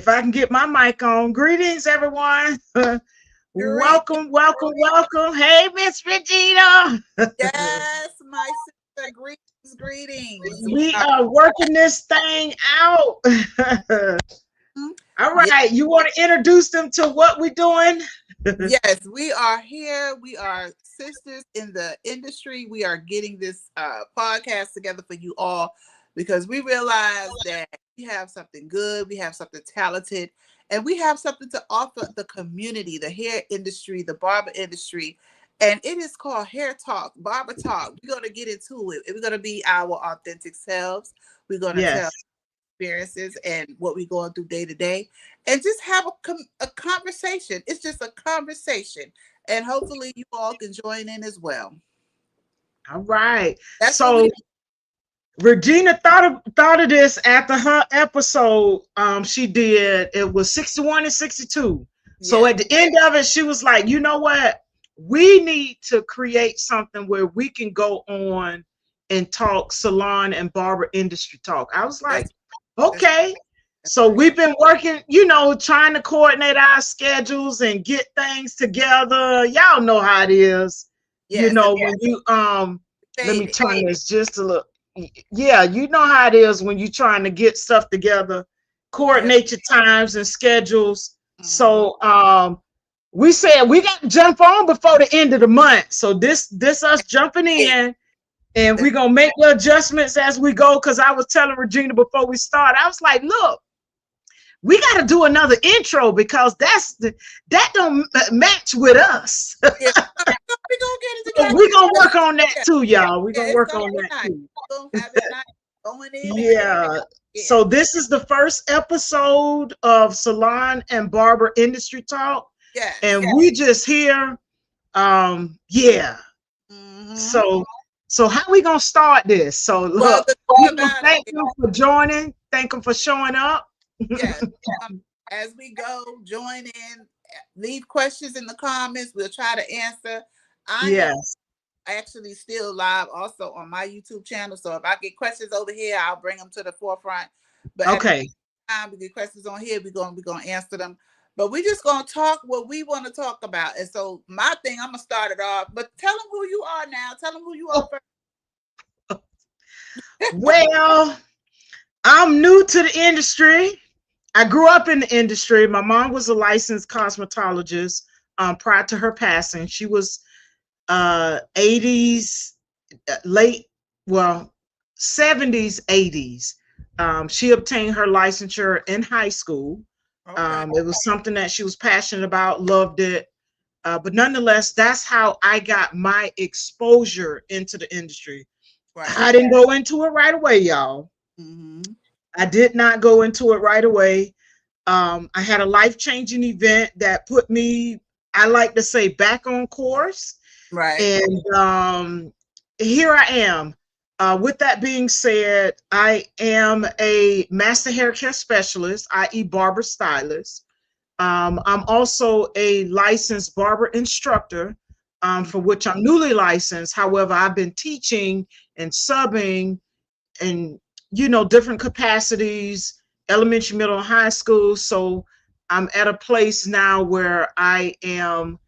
if I can get my mic on. Greetings, everyone. Great. Welcome. Hey, Miss Regina. Yes, my sister. Greetings. We are working this thing out. All Ye- right, you want to introduce them to what we're doing? Yes, we are here. We are sisters in the industry. We are getting this podcast together for you all because we realize that we have something good, we have something talented, and we have something to offer the community, the hair industry, the barber industry. And it is called Hair Talk, Barber Talk. We're going to get into it. We're going to be our authentic selves. We're going to tell Yes. experiences and what we're going through day to day, and just have a conversation. It's just a conversation, and hopefully you all can join in as well. All right. That's what So we Regina thought of this after her episode. She did. It was 61 and 62. So Yeah. at the end of it, she was like, you know what? We need to create something where we can go on and talk salon and barber industry talk. I was like, that's that's, okay. that's So right. we've been working, trying to coordinate our schedules and get things together. Y'all know how it is. Yes, and When you let me made it. turn this just a little. Yeah, you know how it is when you're trying to get stuff together, Yes. coordinate your times and schedules. Hmm. So we said we got to jump on before the end of the month. So this us jumping in, and we're gonna make the adjustments as we go. Cause I was telling Regina before we start, I was like, look, we got to do another intro because that don't match with us. Yeah, we're gonna get it So together. we're gonna work on that Yeah, too, y'all. We're yeah, gonna it's work gonna on be that nice. too. We're gonna have it nice going in and Yeah. yeah. So this is the first episode of Salon and Barber Industry Talk, and Yes. we just here. Yeah. Hmm. So how we gonna start this? So Well, look, the thing people, about thank it, them for joining. Thank them for showing up. yes. As we go, join in, leave questions in the comments. We'll try to answer. I am Yes. actually still live also on my YouTube channel. So if I get questions over here, I'll bring them to the forefront. But at the Okay. time we get questions on here, we're gonna answer them. But we're just gonna talk what we want to talk about. And so my thing, I'm gonna start it off. But tell them who you are now. Tell them who you are first. Well, I'm new to the industry. I grew up in the industry. My mom was a licensed cosmetologist prior to her passing. She was 80s, late, well, 70s, 80s. She obtained her licensure in high school. Okay. It was something that she was passionate about, loved it. But nonetheless, that's how I got my exposure into the industry. Right. I didn't go into it right away, y'all. Mm-hmm. I did not go into it right away. I had a life-changing event that put me, I like to say, back on course. Right. And here I am. With that being said, I am a master hair care specialist, i.e., barber stylist. I'm also a licensed barber instructor, for which I'm newly licensed. However, I've been teaching and subbing in different capacities, elementary, middle, and high school. So I'm at a place now where I am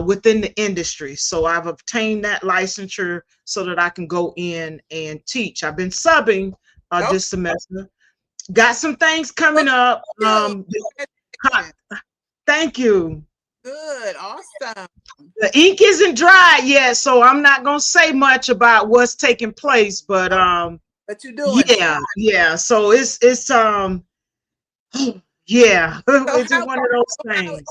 within the industry. So I've obtained that licensure so that I can go in and teach. I've been subbing Oh, this semester. Got some things coming well, up. you. Hot- Congratulations. Thank you. Good. Awesome. The ink isn't dry yet, so I'm not gonna say much about what's taking place. But Okay. But you're doing it. yeah. So it's yeah, So it's just how one of those so how things.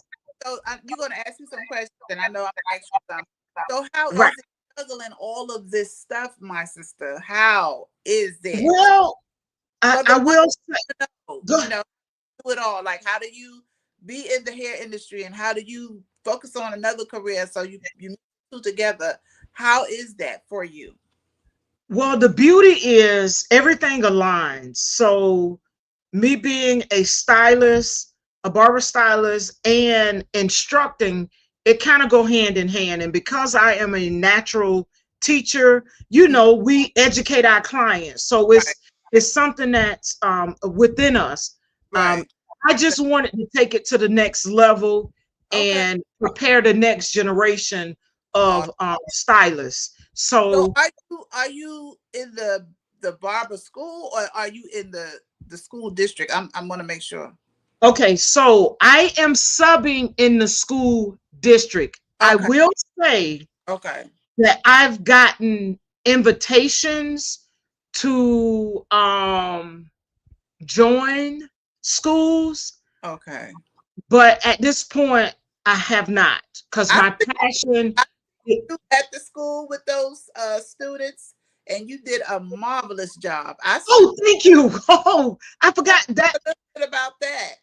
so you're gonna ask me some questions, and I know I'm gonna ask you some. So how Right. is it juggling all of this stuff, my sister? How is it Well, for I the one will say, to know? go, Do it all. Like, how do you be in the hair industry, and how do you focus on another career so you mix two together? How is that for you? well, the beauty is everything aligns. So me being a stylist, a barber stylist, and instructing, it kind of go hand in hand. And because I am a natural teacher, Mm. we educate our clients. So Right, it's something that's within us. Um, right. I just wanted to take it to the next level Okay. and prepare the next generation Uh, of stylists. so So, are you in the barber school, or are you in the school district? I'm gonna make sure. okay, so I am subbing in the school district. I Okay. will say Okay. that I've gotten invitations to join schools, Okay. but at this point, I have not because I my passion. I you at the school with those students, and you did a marvelous job. I saw Oh, thank you. Oh, I forgot that a little bit about that.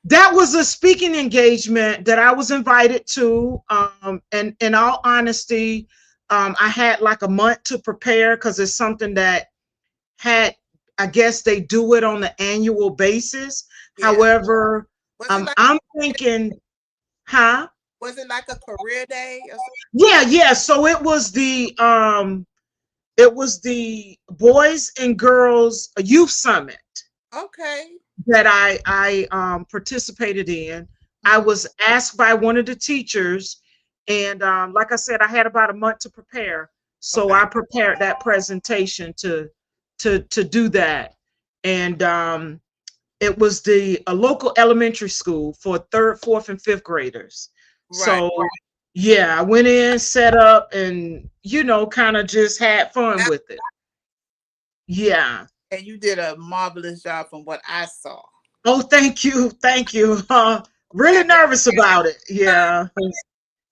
that was a speaking engagement that I was invited to. And in all honesty, I had like a month to prepare because it's something that had, I guess they do it on an annual basis. Yeah. However, Was it like I'm thinking, huh? was it like a career day or something? Yeah, yeah. So it was the Boys and Girls Youth Summit Okay. that I participated in. I Mhm. was asked by one of the teachers, and like I said, I had about a month to prepare, so Okay. I prepared that presentation to do that, and it was the a local elementary school for third, fourth, and fifth graders. Right. So yeah, I went in, set up, and kind of just had fun with it. Yeah. And you did a marvelous job from what I saw. Oh, thank you. Thank you. Really nervous about it. Yeah.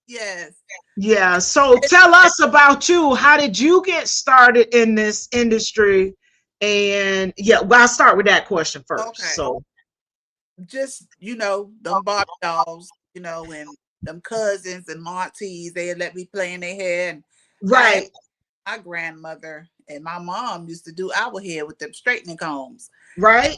Yes. Yeah. So tell us about you. How did you get started in this industry? And yeah, well, I'll start with that question first. Okay. So, Just, them Barbie dolls, and them cousins and aunties, they let me play in their hair. And I right, my grandmother and my mom used to do our hair with them straightening combs. right,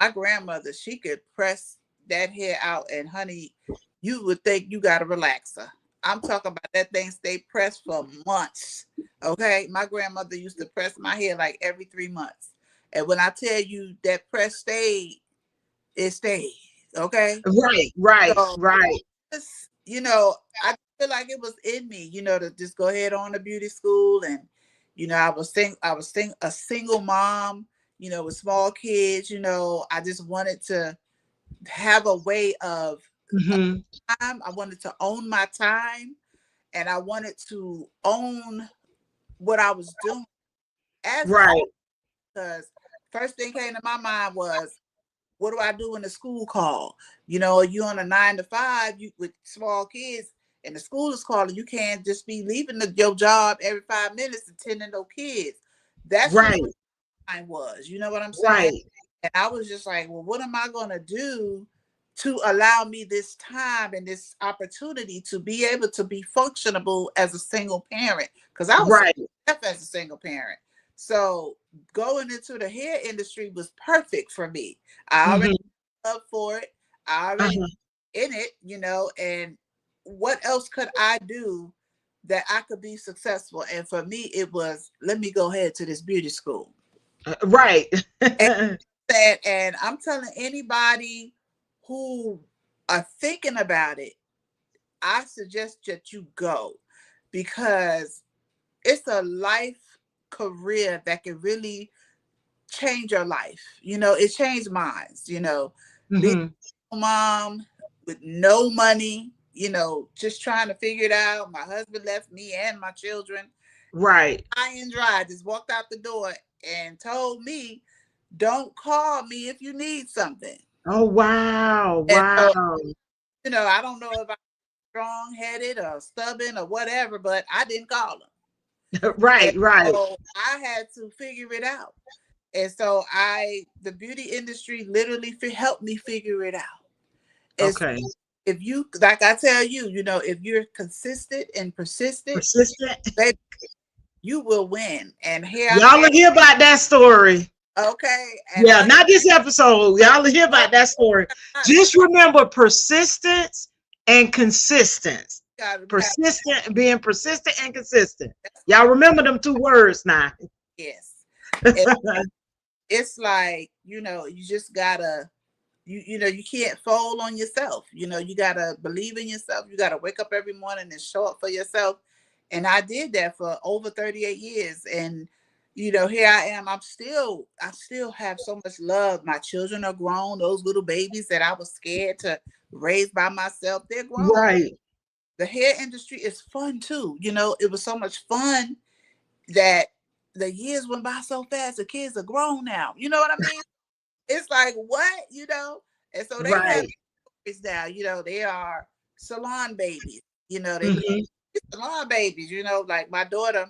My grandmother, she could press that hair out, and honey, you would think you got a relaxer. I'm talking about that thing stay pressed for months. Okay. My grandmother used to press my hair like every 3 months. And when I tell you that press stayed, it stayed. Okay. right, right, So right, just, I feel like it was in me, to just go ahead on to beauty school. And, I was a single mom, with small kids. I just wanted to have a way of hmm, time. I wanted to own my time, and I wanted to own what I was doing as a, right, because first thing came to my mind was, what do I do when the school call? You on a 9 to 5, you with small kids, and the school is calling. You can't just be leaving your job every 5 minutes attending those kids. That's just right, what I was. You know what I'm saying? right, And I was just like, well, what am I going to do to allow me this time and this opportunity to be able to be functionable as a single parent? Because I was so right, tough as a single parent. So going into the hair industry was perfect for me. I already hmm, up for it. I already uh-huh. in it, and what else could I do that I could be successful? And for me, it was, let me go ahead to this beauty school. Right. And that, and I'm telling anybody who are thinking about it, I suggest that you go, because it's a life career that can really change your life. It changed mine. Being hmm, a mom with no money, just trying to figure it out. My husband left me and my children right. high and dry, just walked out the door and told me, don't call me if you need something. Oh, wow, And wow. so, I don't know if I'm strong headed or stubborn or whatever, but I didn't call him. And Right, right. so I had to figure it out. And so the beauty industry literally helped me figure it out. It's, Okay. if you, like I tell you, if you're consistent and persistent, Persistent. baby, you will win. And here I Y'all will hear about that story. am. Okay. And Yeah, honey, not this episode. Y'all will hear oh about that story. my God, Just remember persistence and consistence. God, we have, Persistent, being persistent and consistent. that's Y'all right. remember them two words now. Yes. And it's like, you just gotta you know, you can't fold on yourself. You know, you gotta believe in yourself. You gotta wake up every morning and show up for yourself. And I did that for over 38 years. And you know, here I am. I still have so much love. My children are grown. Those little babies that I was scared to raise by myself, they're grown. Right. The hair industry is fun too. You know, it was so much fun that the years went by so fast. The kids are grown now. You know what I mean? It's like what, you know? And so they have Right. kids now, you know, they are salon babies. You know, they become Hmm. salon babies, you know, like my daughter,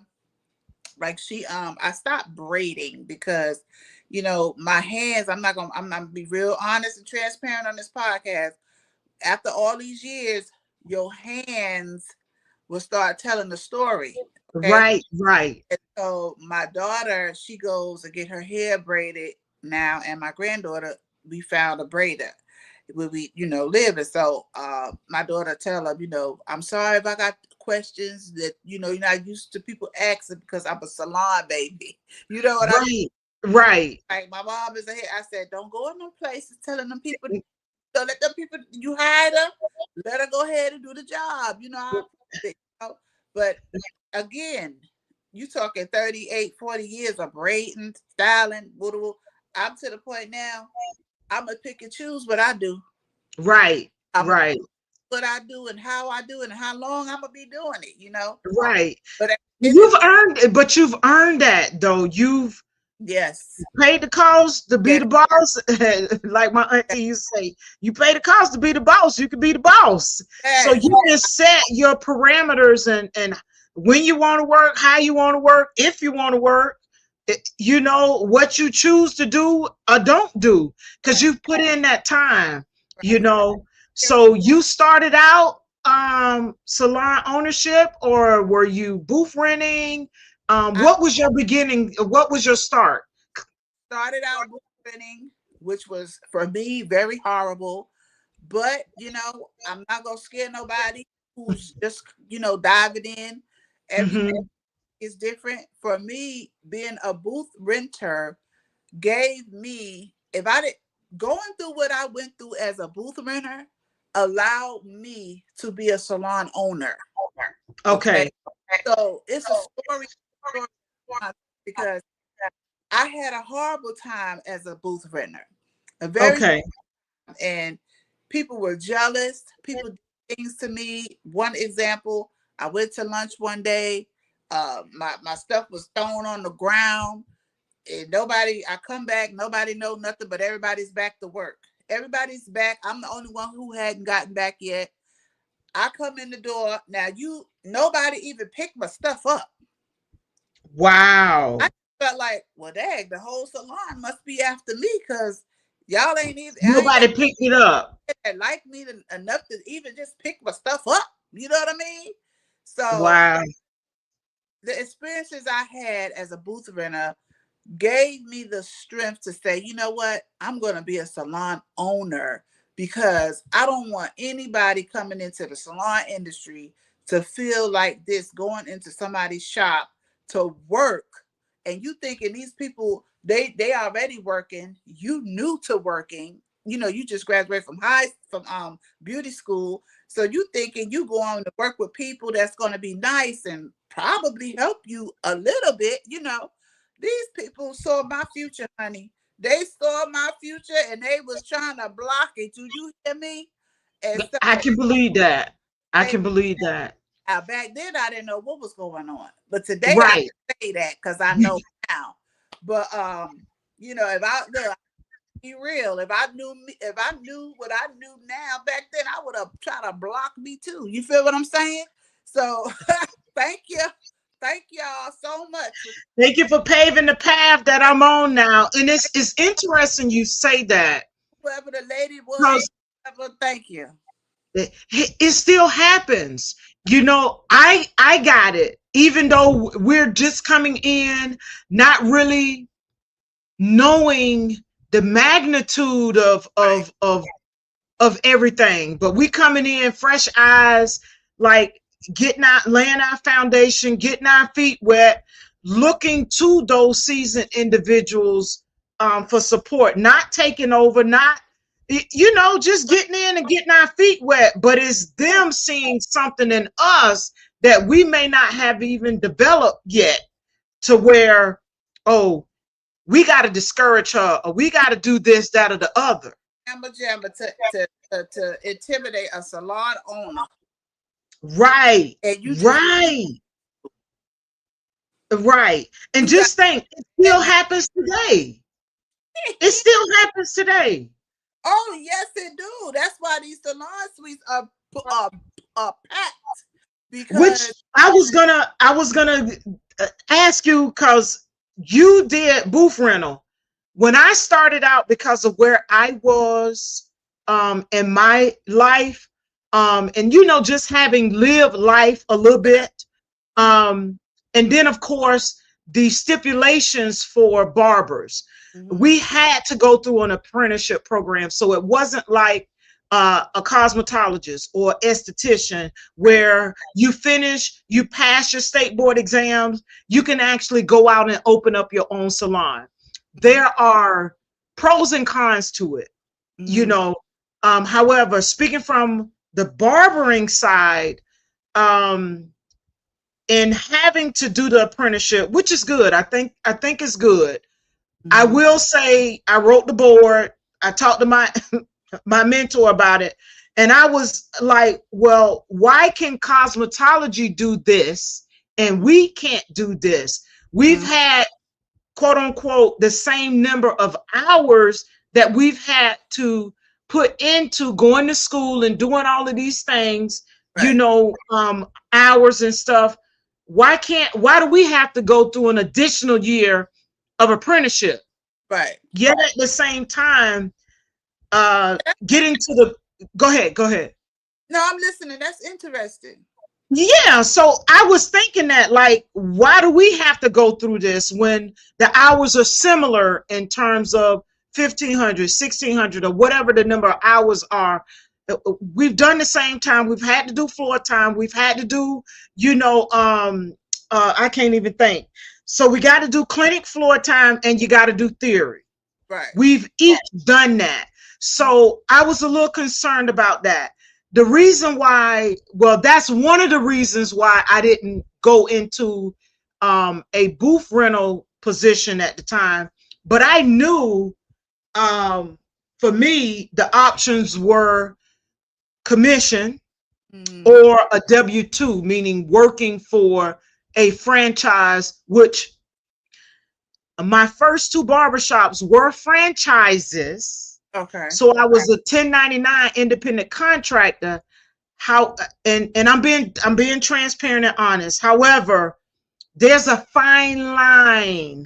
like she I stopped braiding because, you know, my hands, I'm not gonna be real honest and transparent on this podcast. After all these years, your hands will start telling the story. Okay. Right. Right. And so my daughter, she goes to get her hair braided now, and my granddaughter, we found a braider where we, you know, live. And so my daughter tell her, you know, I'm sorry if I got questions that, you know, you're not used to people asking because I'm a salon baby. You know what I mean? Right. Right. Like my mom is a hair. I said, don't go in them places telling them people, don't let them people, you hide her, let her go ahead and do the job. You know, you know? But again, you talking 38, 40 years of braiding, styling, woo. I'm to the point now, I'm going to pick and choose what I do. Right. I'm going to Right. what I do and how I do it and how long I'm going to be doing it, you know? Right. But at the end of You've earned it, but you've earned that though. You've yes, paid the cost to be yes, the boss. Like my yes, auntie used to say, you pay the cost to be the boss, you can be the boss. So yes, you can set your parameters and when you want to work, how you want to work, if you want to work, you know, what you choose to do or don't do, because right, you've put in that time, you right. know. So you started out salon ownership, or were you booth renting? I What was your beginning? What was your start? started out spinning, which was for me very horrible. But you know, I'm not gonna scare nobody who's just, you know, diving in. Everything Hmm. is different. For me, being a booth renter gave me, if I did going through what I went through as a booth renter, allowed me to be a salon owner. Okay. Okay. So it's a story because I had a horrible time as a booth renter. A very Okay. and people were jealous. People did things to me. One example, I went to lunch one day. My stuff was thrown on the ground. And nobody, I come back, nobody know nothing, but everybody's back to work. Everybody's back. I'm the only one who hadn't gotten back yet. I come in the door. Now nobody even picked my stuff up. I Wow. felt like, well, dang, the whole salon must be after me because y'all ain't even, I ain't got Nobody picked it up. that like me enough to even just pick my stuff up. You know what I mean? So Wow. the experiences I had as a booth renter gave me the strength to say, you know what, I'm going to be a salon owner because I don't want anybody coming into the salon industry to feel like this, going into somebody's shop to work. And you thinking these people, they already working, you new to working, you know, you just graduated from beauty school. So you thinking you going to work with people that's going to be nice and probably help you a little bit, you know. These people saw my future, honey. They saw my future and they was trying to block it. Do you hear me? And I so can believe that. I they, can believe that. back then I didn't know what was going on. But today I Right. can say that because I know now. But you know, if I look, be real, if I knew what I knew now back then, I would have tried to block me too. You feel what I'm saying? So thank you. Thank y'all so much for Thank you for paving the path that I'm on now. And it's interesting you say that whoever the lady was. because Thank you. it still happens. You know, I got it. Even though we're just coming in, not really knowing the magnitude Right. of everything, but we coming in fresh eyes, like getting our laying our foundation, getting our feet wet, looking to those seasoned individuals for support, not taking over, not you know, just getting in and getting our feet wet, but it's them seeing something in us that we may not have even developed yet, to where, oh, we got to discourage her, or we got to do this, that, or the other. Jamma to intimidate a salon owner. Right. And you just Right. Right. And you just think, it still got, happens today. It still happens today. oh yes, it do. That's why these salon suites are packed. Which Because I was gonna ask you, because you did booth rental. When I started out, because of where I was in my life, and you know, just having lived life a little bit, and then of course the stipulations for barbers, we had to go through an apprenticeship program, so it wasn't like a cosmetologist or esthetician where you finish, you pass your state board exams, you can actually go out and open up your own salon. There are pros and cons to it, you know. However, speaking from the barbering side, and having to do the apprenticeship, which is good, I think it's good. I will say, I wrote the board. I talked to my my mentor about it, and I was like, well, why can cosmetology do this and we can't do this? We've had, quote unquote, the same number of hours that we've had to put into going to school and doing all of these things, you know, hours and stuff. Why do we have to go through an additional year of apprenticeship? right. Yet at the same time, getting to the, go ahead. No, I'm listening. That's interesting. Yeah, so I was thinking that, like, why do we have to go through this when the hours are similar in terms of 1,500, 1,600, or whatever the number of hours are? We've done the same time. We've had to do floor time. We've had to do, you know, I can't even think. So we got to do clinic floor time, and you got to do theory. Right. We've each done that. So I was a little concerned about that. The reason why, well, that's one of the reasons why I didn't go into a booth rental position at the time. But I knew, for me, the options were commission or a W-2, meaning working for a franchise, which my first two barbershops were franchises. Okay. So I was a 1099 independent contractor. How, and I'm being transparent and honest. However, there's a fine line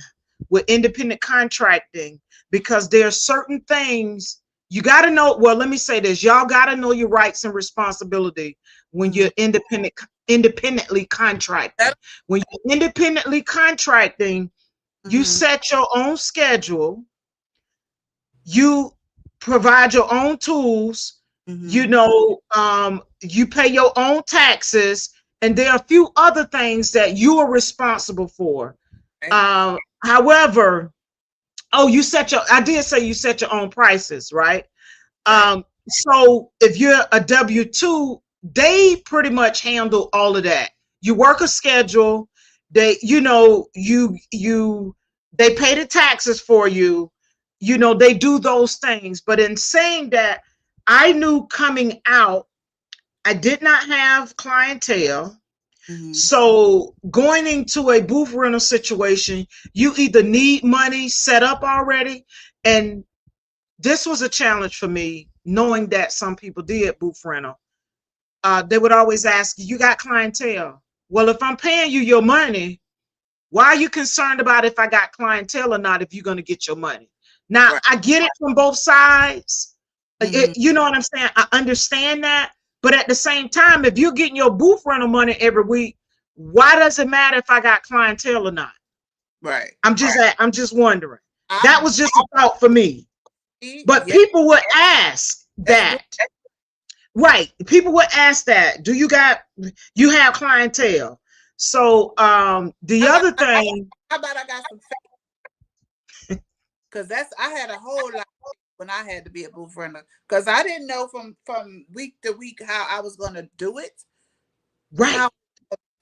with independent contracting, because there are certain things you got to know. Well, let me say this: y'all got to know your rights and responsibility when you're independently contracting. When you're independently contracting, you set your own schedule. You provide your own tools. You know, you pay your own taxes, and there are a few other things that you are responsible for. However, oh, I did say you set your own prices, right? So if you're a W-2, they pretty much handle all of that. You work a schedule. They, you know, they pay the taxes for you. You know, they do those things. But in saying that, I knew coming out, I did not have clientele. So going into a booth rental situation, you either need money set up already, and this was a challenge for me, knowing that some people did booth rental. They would always ask, you got clientele? Well, if I'm paying you your money, why are you concerned about if I got clientele or not if you're going to get your money? Now, I get it from both sides. You know what I'm saying? I understand that. But at the same time, if you're getting your booth rental money every week, why does it matter if I got clientele or not? Right. I'm just wondering. That was just a thought for me. But people would ask that. Right. People would ask that. Do you have clientele? So the other thing. How about I got some, because I had a whole lot, when I had to be a booth runner, because I didn't know from week to week how I was going to do it, Right. how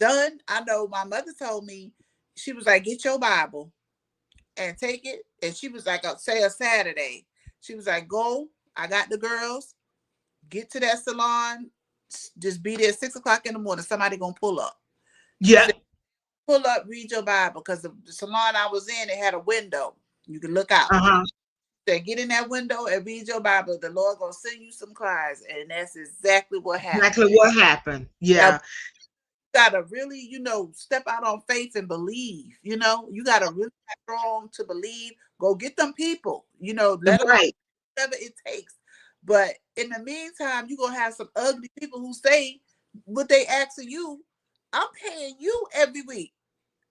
done. I know my mother told me, she was like, get your Bible and take it. And she was like, say a Saturday. She was like, go. I got the girls. Get to that salon. Just be there at 6 o'clock in the morning. Somebody gonna pull up. She Yeah. said, pull up, read your Bible, because the salon I was in, it had a window. You can look out. Uh-huh. Say, get in that window and read your Bible. The Lord gonna send you some clients, and that's exactly what happened. Exactly what happened. Now, Yeah. gotta really, step out on faith and believe. You gotta really be strong to believe. Go get them people. Let them Right. whatever it takes. But in the meantime, you're gonna have some ugly people who say what they ask of you. I'm paying you every week.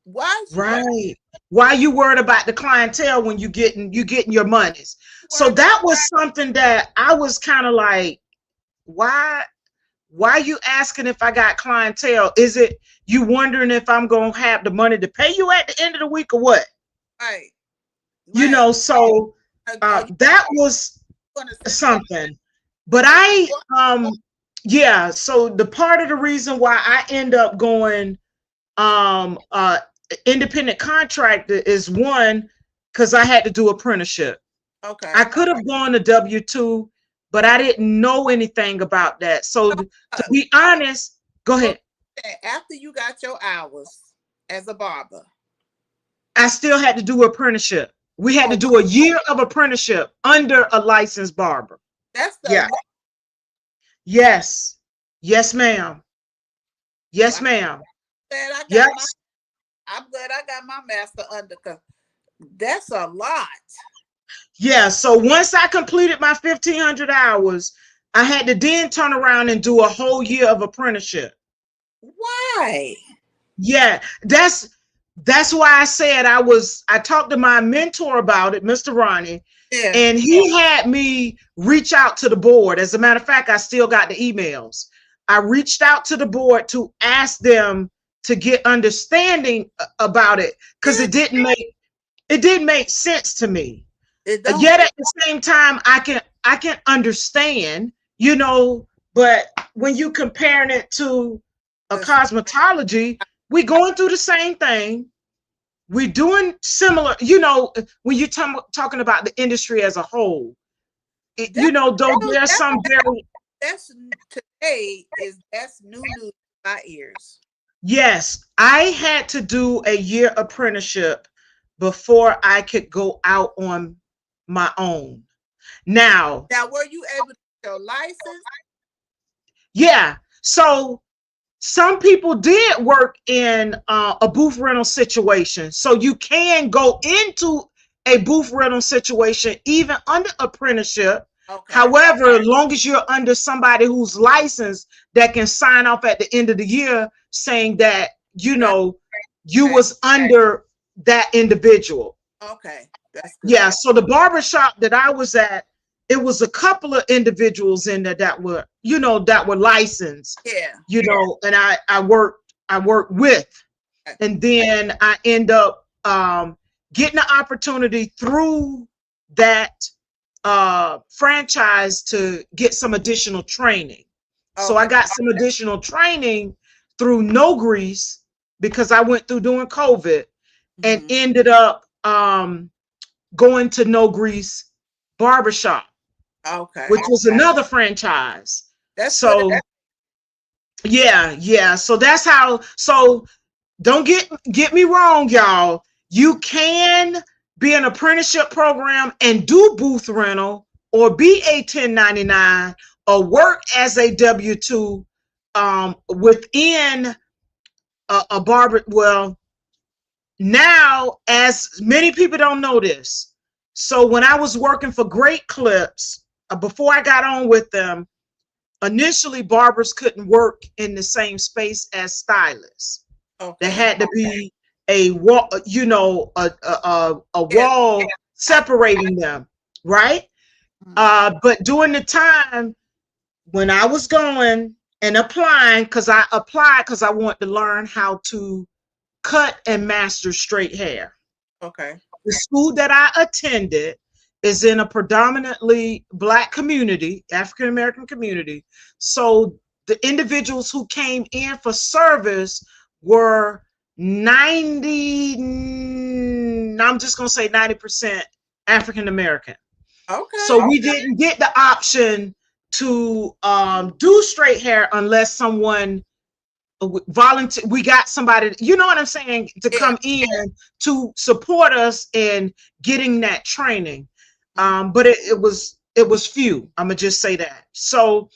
Why is you Right. Why you worried about the clientele when you getting your monies? So worried about that was something that I was kind of like, why you asking if I got clientele? Is it you wondering if I'm gonna have the money to pay you at the end of the week or what? right? Right. So Are you that was gonna send somebody? something. But yeah, so the part of the reason why I end up going um uh independent contractor is one, because I had to do apprenticeship. I Okay. could have gone to W-2, but I didn't know anything about that. So to Uh, be honest, go well, ahead. after you got your hours as a barber, I still had to do apprenticeship. We had to oh, do a year of apprenticeship under a licensed barber. that's the Yeah. Yes. Yes, ma'am. Yes, I'm ma'am. glad I got my Yes. I'm glad I got my master under, because that's a lot. Yeah. So once I completed my 1,500 hours, I had to then turn around and do a whole year of apprenticeship. Why? Yeah, that's why I said I talked to my mentor about it, Mr. Ronnie, Yeah. and he had me reach out to the board. As a matter of fact, I still got the emails. I reached out to the board to ask them to get understanding about it, because Yeah. it didn't make sense to me. It don't. Yet at the same time, I can understand, but when you comparing it to a The cosmetology, we going through the same thing. We're doing similar, when you're talking about the industry as a whole, that, though there's that some very, that's today is that's new news in my ears. yes, I had to do a year apprenticeship before I could go out on my own. Now, Now, were you able to get your license? yeah, so some people did work in a booth rental situation. So you can go into a booth rental situation even under apprenticeship. Okay. However, as long as you're under somebody who's licensed that can sign off at the end of the year saying that, That you okay. was under that individual. Okay. That's good. Yeah, so the barber shop that I was at, it was a couple of individuals in there that were licensed, Yeah. and I worked with, Okay. and then I end up getting the opportunity through that franchise to get some additional training. So I Okay. got some additional training through No Grease because I went through during COVID and Mhm. ended up going to No Grease Barbershop, Okay. which was another franchise. That's good. So yeah. So that's how. So don't get me wrong, y'all. You can be an apprenticeship program and do booth rental, or be a 1099, or work as a W-2 within a barber. Well, now, as many people don't know this, so when I was working for Great Clips, before I got on with them, initially barbers couldn't work in the same space as stylists. There Okay. had to be a wall, a Yeah. wall separating them, right? Mhm. But during the time when I was going and applying, because I applied because I wanted to learn how to cut and master straight hair. Okay. The school that I attended, is in a predominantly Black community, African American community. So the individuals who came in for service were 90, I'm just going to say 90% African American. Okay. So we didn't get the option to do straight hair unless someone volunteer. We got somebody, you know what I'm saying, to Yeah. come in to support us in getting that training. But it was few. I'm gonna just say that. So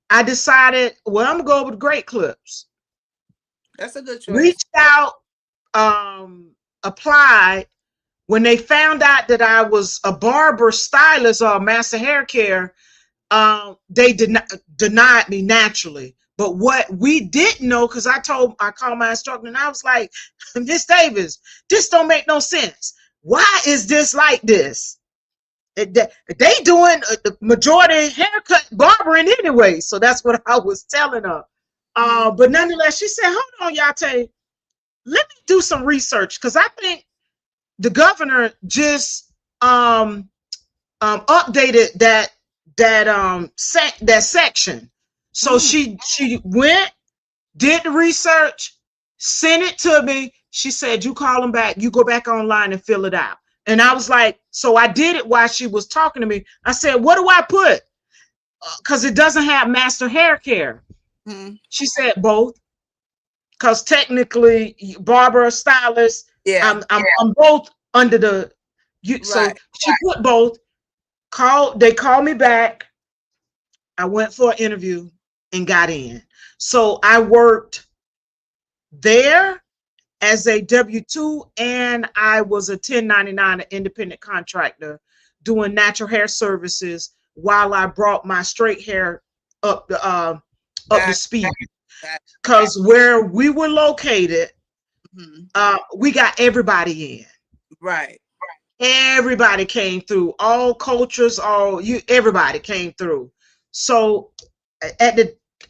I decided, well, I'm gonna go with Great Clips. That's a good choice. Reached out, applied. When they found out that I was a barber, stylist, or master hair care, they denied me naturally. But what we didn't know, because I called my instructor and I was like, Miss Davis, this don't make no sense. Why is this like this? They doing the majority haircut barbering anyway. So that's what I was telling her. But nonetheless, she said, hold on, Yah-Tay, let me do some research, because I think the governor just updated that section. So she went, did the research, sent it to me. She said, you call them back, you go back online and fill it out. And I was like, so I did it while she was talking to me. I said, what do I put? Because it doesn't have master hair care. She said both. Because technically, barber, stylist, I'm both under the. So she put both. They called me back. I went for an interview and got in. So I worked there as a W-2, and I was a 1099, an independent contractor, doing natural hair services while I brought my straight hair up to speed. Because where we were located, we got everybody in. Right. Everybody came through. All cultures, everybody came through. So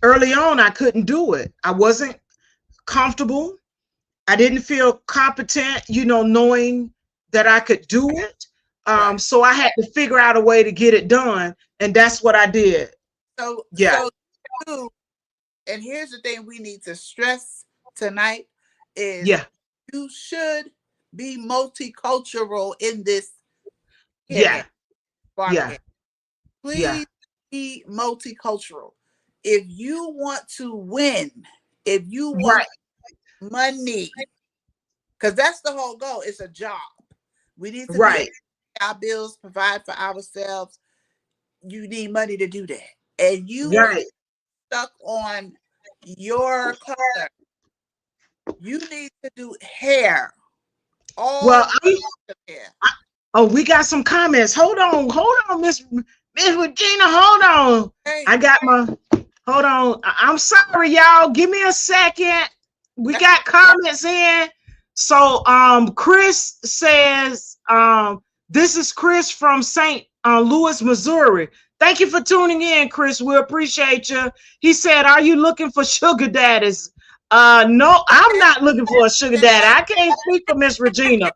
early on, I couldn't do it. I wasn't comfortable. I didn't feel competent, Mm-hmm. knowing that I could do it. So I had to figure out a way to get it done, and that's what I did. So and here's the thing we need to stress tonight is you should be multicultural in this Yeah. Please be multicultural. If you want to win, if you want money, because that's the whole goal. It's a job. We need to pay our bills, provide for ourselves. You need money to do that. And you stuck on your color. You need to do hair. We got some comments. Hold on, Miss Regina. Hold on. Hey. Hold on. I'm sorry, y'all. Give me a second. We got comments in. So Chris says, this is Chris from St. Louis, Missouri. Thank you for tuning in, Chris. We appreciate you. He said, are you looking for sugar daddies? No, I'm not looking for a sugar daddy. I can't speak for Miss Regina.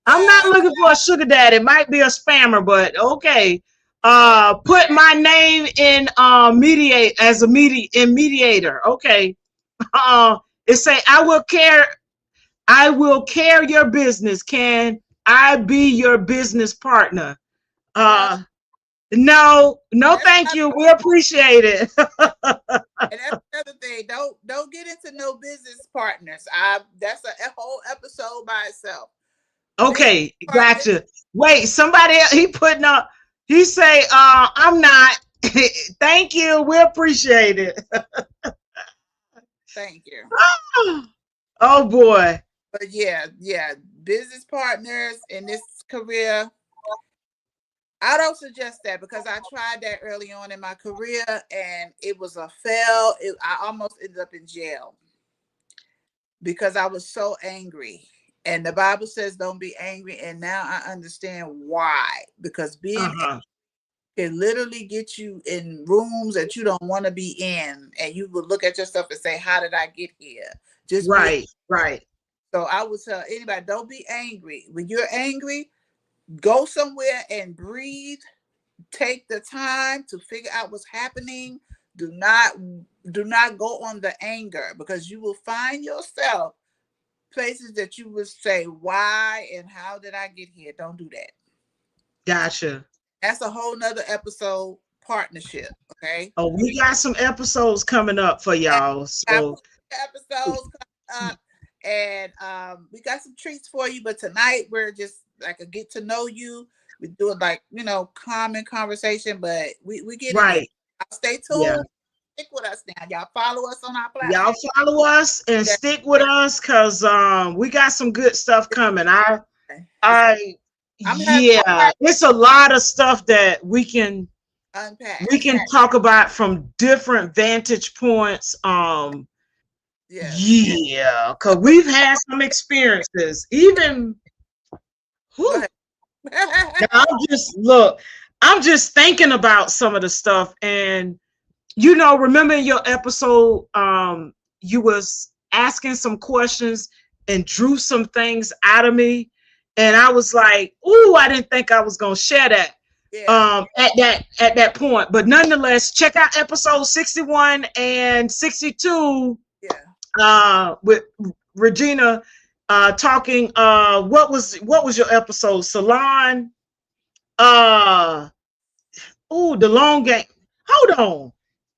I'm not looking for a sugar daddy. It might be a spammer, but okay. Put my name in mediator. Okay. It say I will care your business. Can I be your business partner? No, thank you. We appreciate it. And that's another thing. Don't get into no business partners. That's a whole episode by itself. Okay, gotcha. Wait, somebody else, he say, I'm not. Thank you. We appreciate it. Thank you. Oh boy. But yeah, business partners in this career, I don't suggest that, because I tried that early on in my career and it was a fail. I almost ended up in jail because I was so angry. And the Bible says don't be angry. And now I understand why. Because being angry can literally get you in rooms that you don't want to be in. And you will look at yourself and say, how did I get here? Just right. So I would tell anybody, don't be angry. When you're angry, go somewhere and breathe. Take the time to figure out what's happening. Do not go on the anger, because you will find yourself places that you would say, why and how did I get here? Don't do that. Gotcha. That's a whole nother episode, partnership. Okay. Oh, we got some episodes coming up for y'all. So episodes coming up, and we got some treats for you. But tonight we're just like a get to know you. We do it like, common conversation, but we get in it. Stay tuned. Yeah. Stick with us now. Y'all follow us on our platform. Y'all follow us and stick with us, because we got some good stuff coming. It's a lot of stuff that we can unpack. We can talk about from different vantage points. Because we've had some experiences. Even I'm just thinking about some of the stuff, and remember in your episode, you was asking some questions and drew some things out of me, and I was like, "Ooh, I didn't think I was gonna share that." At that point, but nonetheless, check out episode 61 and 62. With Regina, talking. What was your episode? Salon. The long game. Hold on.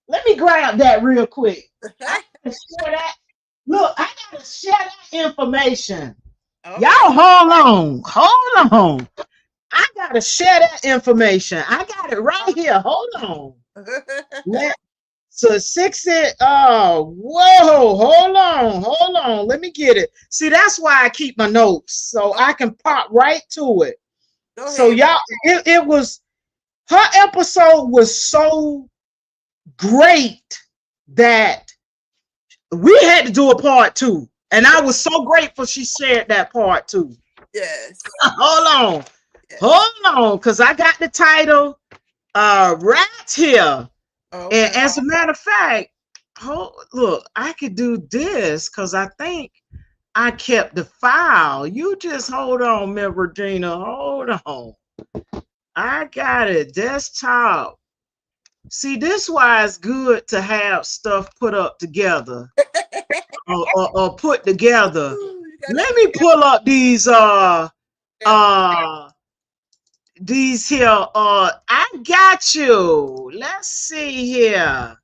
Let me grab that real quick. I gotta share that. Look, I gotta share that information. Okay. Y'all hold on. I gotta share that information. I got it right here. Hold on. So 60. Whoa, hold on. Let me get it. See, that's why I keep my notes, so I can pop right to it. So y'all, it was, her episode was so great that we had to do a part 2, and I was so grateful she shared that part 2. Yes. Hold on, because I got the title right here. Okay. And as a matter of fact, look, I could do this because I think I kept the file. You just hold on, Miss Regina. Hold on. I got it. Desktop. See, this is why it's good to have stuff put up together or put together. Let me pull up these here. I got you. Let's see here.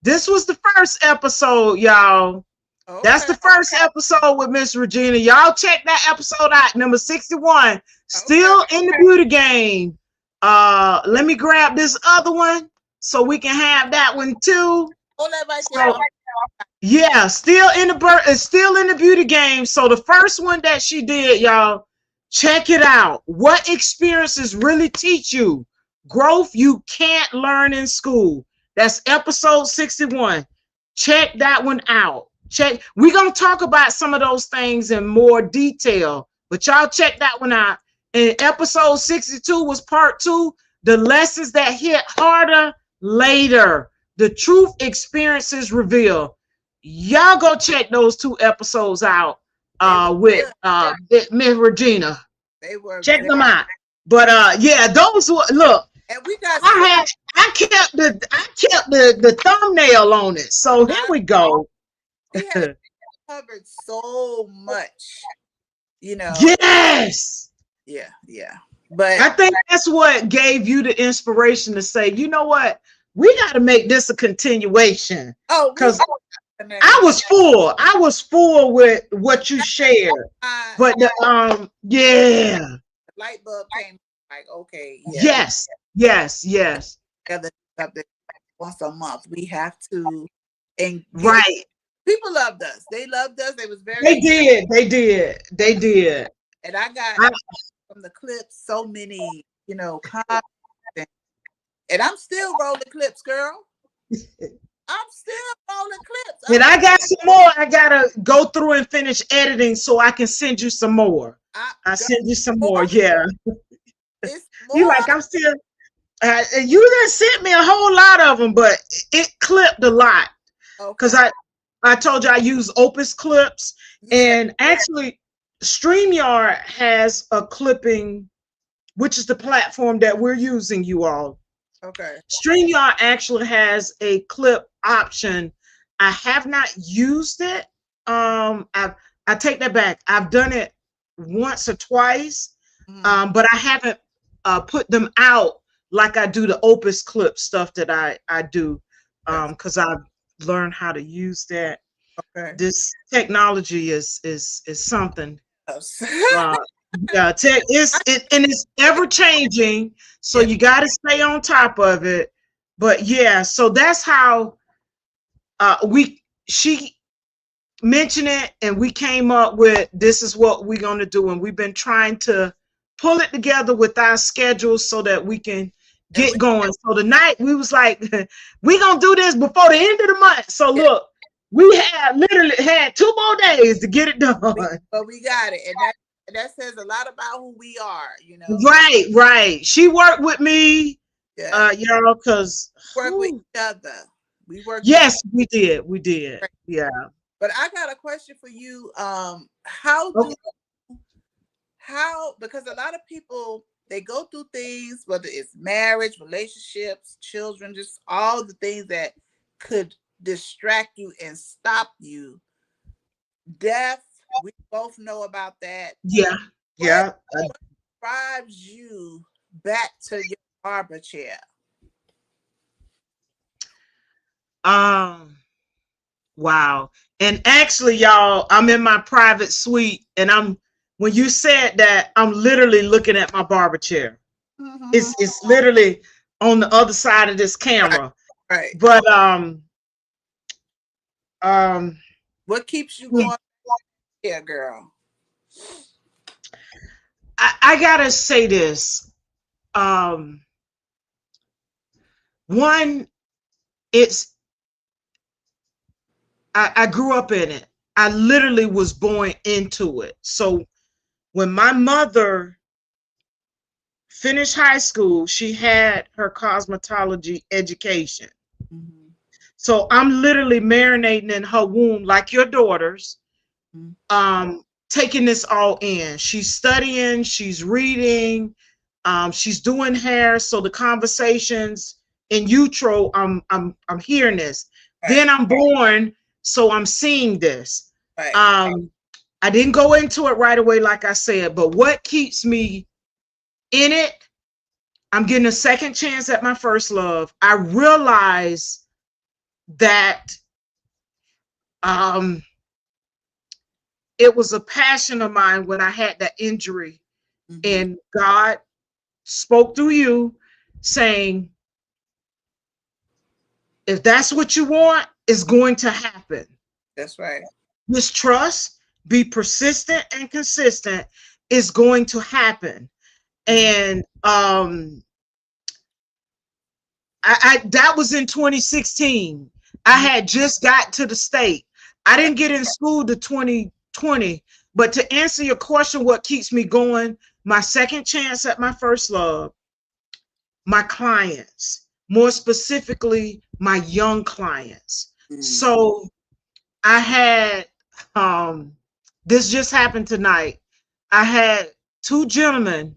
This was the first episode, y'all. Okay. That's the first episode with Miss Regina. Y'all check that episode out, number 61. Still in the beauty game. Let me grab this other one so we can have that one too. Yeah, still in the beauty game. So the first one that she did, y'all, check it out. What experiences really teach you growth you can't learn in school? That's episode 61. Check that one out. We're going to talk about some of those things in more detail, but y'all check that one out. And episode 62 was part 2, the lessons that hit harder later, the truth experiences reveal. Y'all go check those 2 episodes out with Miss Regina. Check them out. But those were, look, and we got I kept the thumbnail on it. So here we go. We have covered so much, Yes. Yeah. But I think that's what gave you the inspiration to say, you know what? We got to make this a continuation. Oh, because I was full. I was full with what you shared. But the the light bulb came like, okay. Yeah. Yes. Once a month, we have to. And right. People loved us. They loved us. They was very. They did. And I got from the clips so many, comments. And I'm still rolling clips, girl. I'm still rolling clips. And I got some more. I gotta go through and finish editing so I can send you some more. I send you some more. Yeah. You like I'm still. You done sent me a whole lot of them, but it clipped a lot because I told you I use Opus clips, and actually StreamYard has a clipping which is the platform that we're using, you all. Okay. StreamYard actually has a clip option. I have not used it. I take that back. I've done it once or twice, Mm-hmm. but I haven't put them out like I do the Opus clip stuff that I do, Yes. because I've learned how to use that. Okay. This technology is something. Yes. Uh, yeah, tech and it's ever changing, so Yes. you got to stay on top of it. But yeah, so that's how we she mentioned it, and we came up with this is what we're going to do, and we've been trying to pull it together with our schedules so that we can And get going. So tonight we was like, we gonna do this before the end of the month. So yeah, look, we had literally had 2 more days to get it done. but we got it, and that says a lot about who we are. You know. Right, right. She worked with me, Yes. you know, because Work with each other. We work together. yes, we did. We did. Yeah. But I got a question for you. How do Okay. because a lot of people, they go through things, whether it's marriage, relationships, children, just all the things that could distract you and stop you. Death, we both know about that. Yeah. What Yeah. drives you back to your barber chair? Um. Wow. And actually, y'all, I'm in my private suite, and when you said that, I'm literally looking at my barber chair. Mm-hmm. It's literally on the other side of this Right, camera. right. But um What keeps you going here, girl? I gotta say this. Um One, it's I grew up in it. I literally was born into it. So when my mother finished high school, she had her cosmetology education. Mm-hmm. So I'm literally marinating in her womb like your daughters, Mm-hmm. taking this all in. She's studying, she's reading, she's doing hair. So the conversations in utero, I'm hearing this. Right, Then I'm born, so I'm seeing this. right. I didn't go into it right away, like I said, but what keeps me in it? I'm getting a second chance at my first love. I realize that um, it was a passion of mine when I had that injury, Mm-hmm. and God spoke through you saying, if that's what you want, it's going to happen. That's right. Just trust, be persistent and consistent. It's going to happen. Mm-hmm. And I that was in 2016. I had just got to the state. I didn't get in school to 2020. But to answer your question, what keeps me going? My second chance at my first love, my clients, more specifically, my young clients. Mm-hmm. So I had this just happened tonight. I had 2 gentlemen.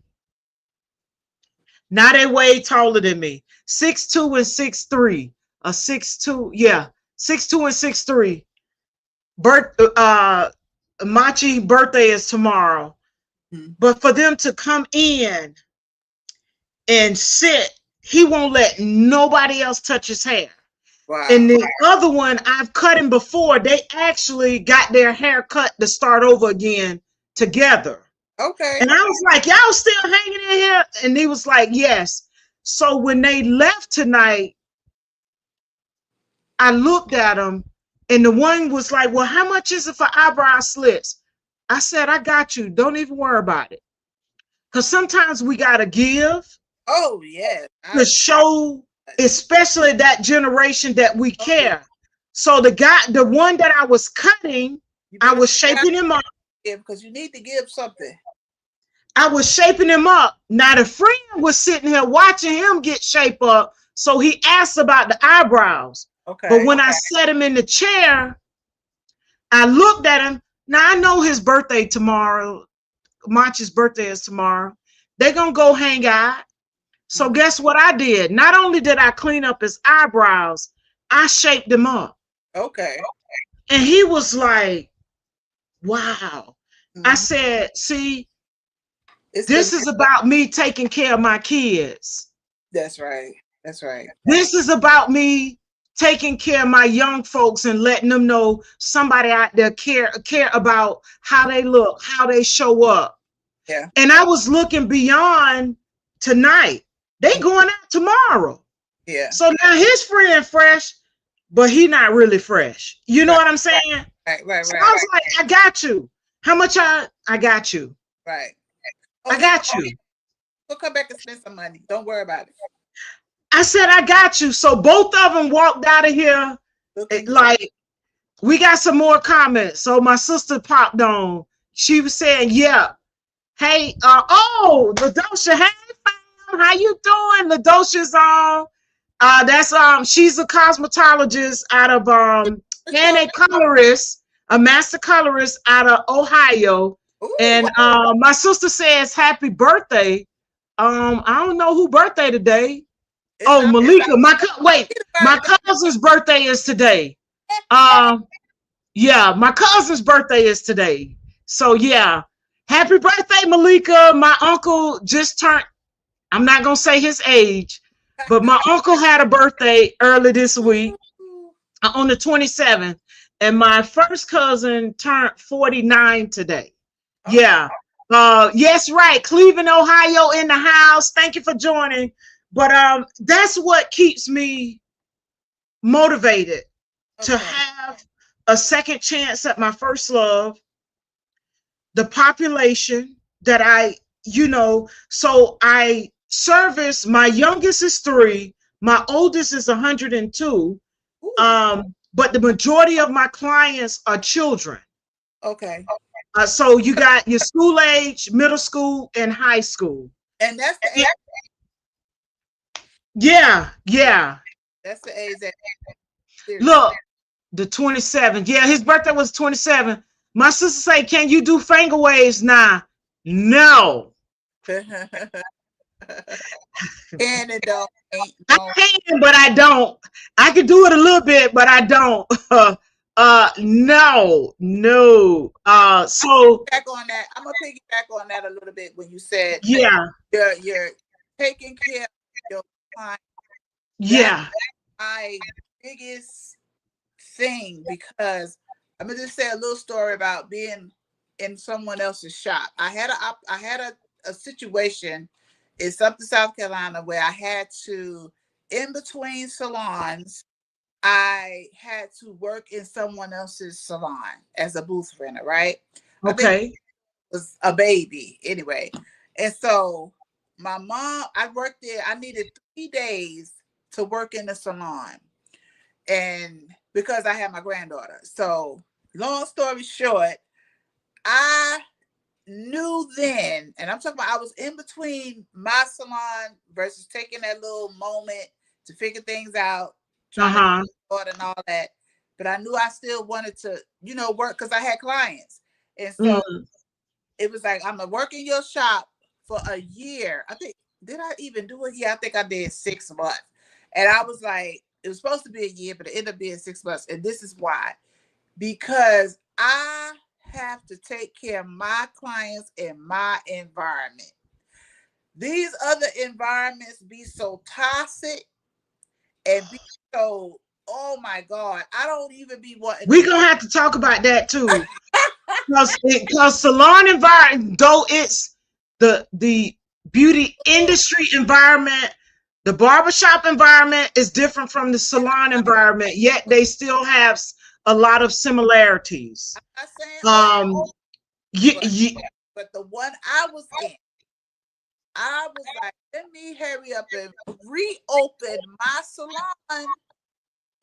Now they way taller than me. 6'2" and 6'3". 6'2", yeah. 6'2" and 6'3". Machi birthday is tomorrow. Mm-hmm. But for them to come in and sit, he won't let nobody else touch his hair. And Wow. the other one, I've cut him before. They actually got their hair cut to start over again together. Okay. And I was like, y'all still hanging in here? And he was like, yes. So when they left tonight, I looked at them, and the one was like, well, how much is it for eyebrow slits? I said, I got you. Don't even worry about it. Because sometimes we got to give Oh yes. to show, especially that generation, that we Oh, yeah. care. So the one that I was cutting, You I better was shaping him up. give because you need to give something. I was shaping him up. Now the friend was sitting here watching him get shape up. So he asked about the eyebrows. Okay. But when I sat him in the chair, I looked at him. Now I know his birthday tomorrow. Machi's birthday is tomorrow. They're going to go hang out. So guess what I did? Not only did I clean up his eyebrows, I shaped them up. Okay. And he was like, wow. I Mm-hmm. said, see, It's this the is about me taking care of my kids. That's right. That's right. This is about me taking care of my young folks and letting them know somebody out there care about how they look, how they show up. Yeah. And I was looking beyond tonight. They going out tomorrow. Yeah. So now his friend fresh, but he not really fresh. You know Right. what I'm saying? Right. So I was like, I got you. How much I got you. Right. Oh, I got you. We'll come back and spend some money. Don't worry about it. I said, I got you. So both of them walked out of here like, we got some more comments. So my sister popped on. She was saying, yeah. Hey, LaDosha, hey fam, how you doing? LaDosha's on. That's she's a cosmetologist out of and a colorist, a master colorist out of Ohio. Ooh. And my sister says happy birthday. I don't know who birthday today. Malika. My cousin's birthday is today. Yeah, my cousin's birthday is today. So yeah, happy birthday, Malika. My uncle just turned, I'm not gonna say his age, but my uncle had a birthday early this week on the 27th, and my first cousin turned 49 today. Yeah. Yes, right. Cleveland, Ohio in the house. Thank you for joining. But that's what keeps me motivated to have a second chance at my first love, the population that so I service, my youngest is 3, my oldest is 102. But the majority of my clients are children. Okay. So you got your school age, middle school, and high school. And that's the age. Yeah. That's the age that. Look, the 27th. Yeah, his birthday was 27. My sister say, can you do finger waves now? No. And it don't. I can, but I don't. I can do it a little bit, but I don't. No. So back on that. I'm gonna piggyback on that a little bit when you said you're taking care of your client. Yeah. That's my biggest thing, because I'm gonna just say a little story about being in someone else's shop. I had a situation in something South Carolina where I had to, in between salons, I had to work in someone else's salon as a booth renter, right? Okay. I think it was a baby anyway. And so my mom, I worked there, I needed 3 days to work in the salon. And because I had my granddaughter. So long story short, I knew then, and I'm talking about I was in between my salon versus taking that little moment to figure things out, trying to and all that. But I knew I still wanted to, work because I had clients. And so it was like, I'm gonna work in your shop for a year. I think, did I even do it? Yeah, I think I did 6 months. And I was like, it was supposed to be a year, but it ended up being 6 months. And this is why. Because I have to take care of my clients in my environment. These other environments be so toxic and be so, oh my God, I don't even be wanting. We're gonna have to talk about that too. Because salon environment, though it's the beauty industry environment, the barbershop environment is different from the salon environment, yet they still have a lot of similarities. I'm not saying but the one I was in, I was like, let me hurry up and reopen my salon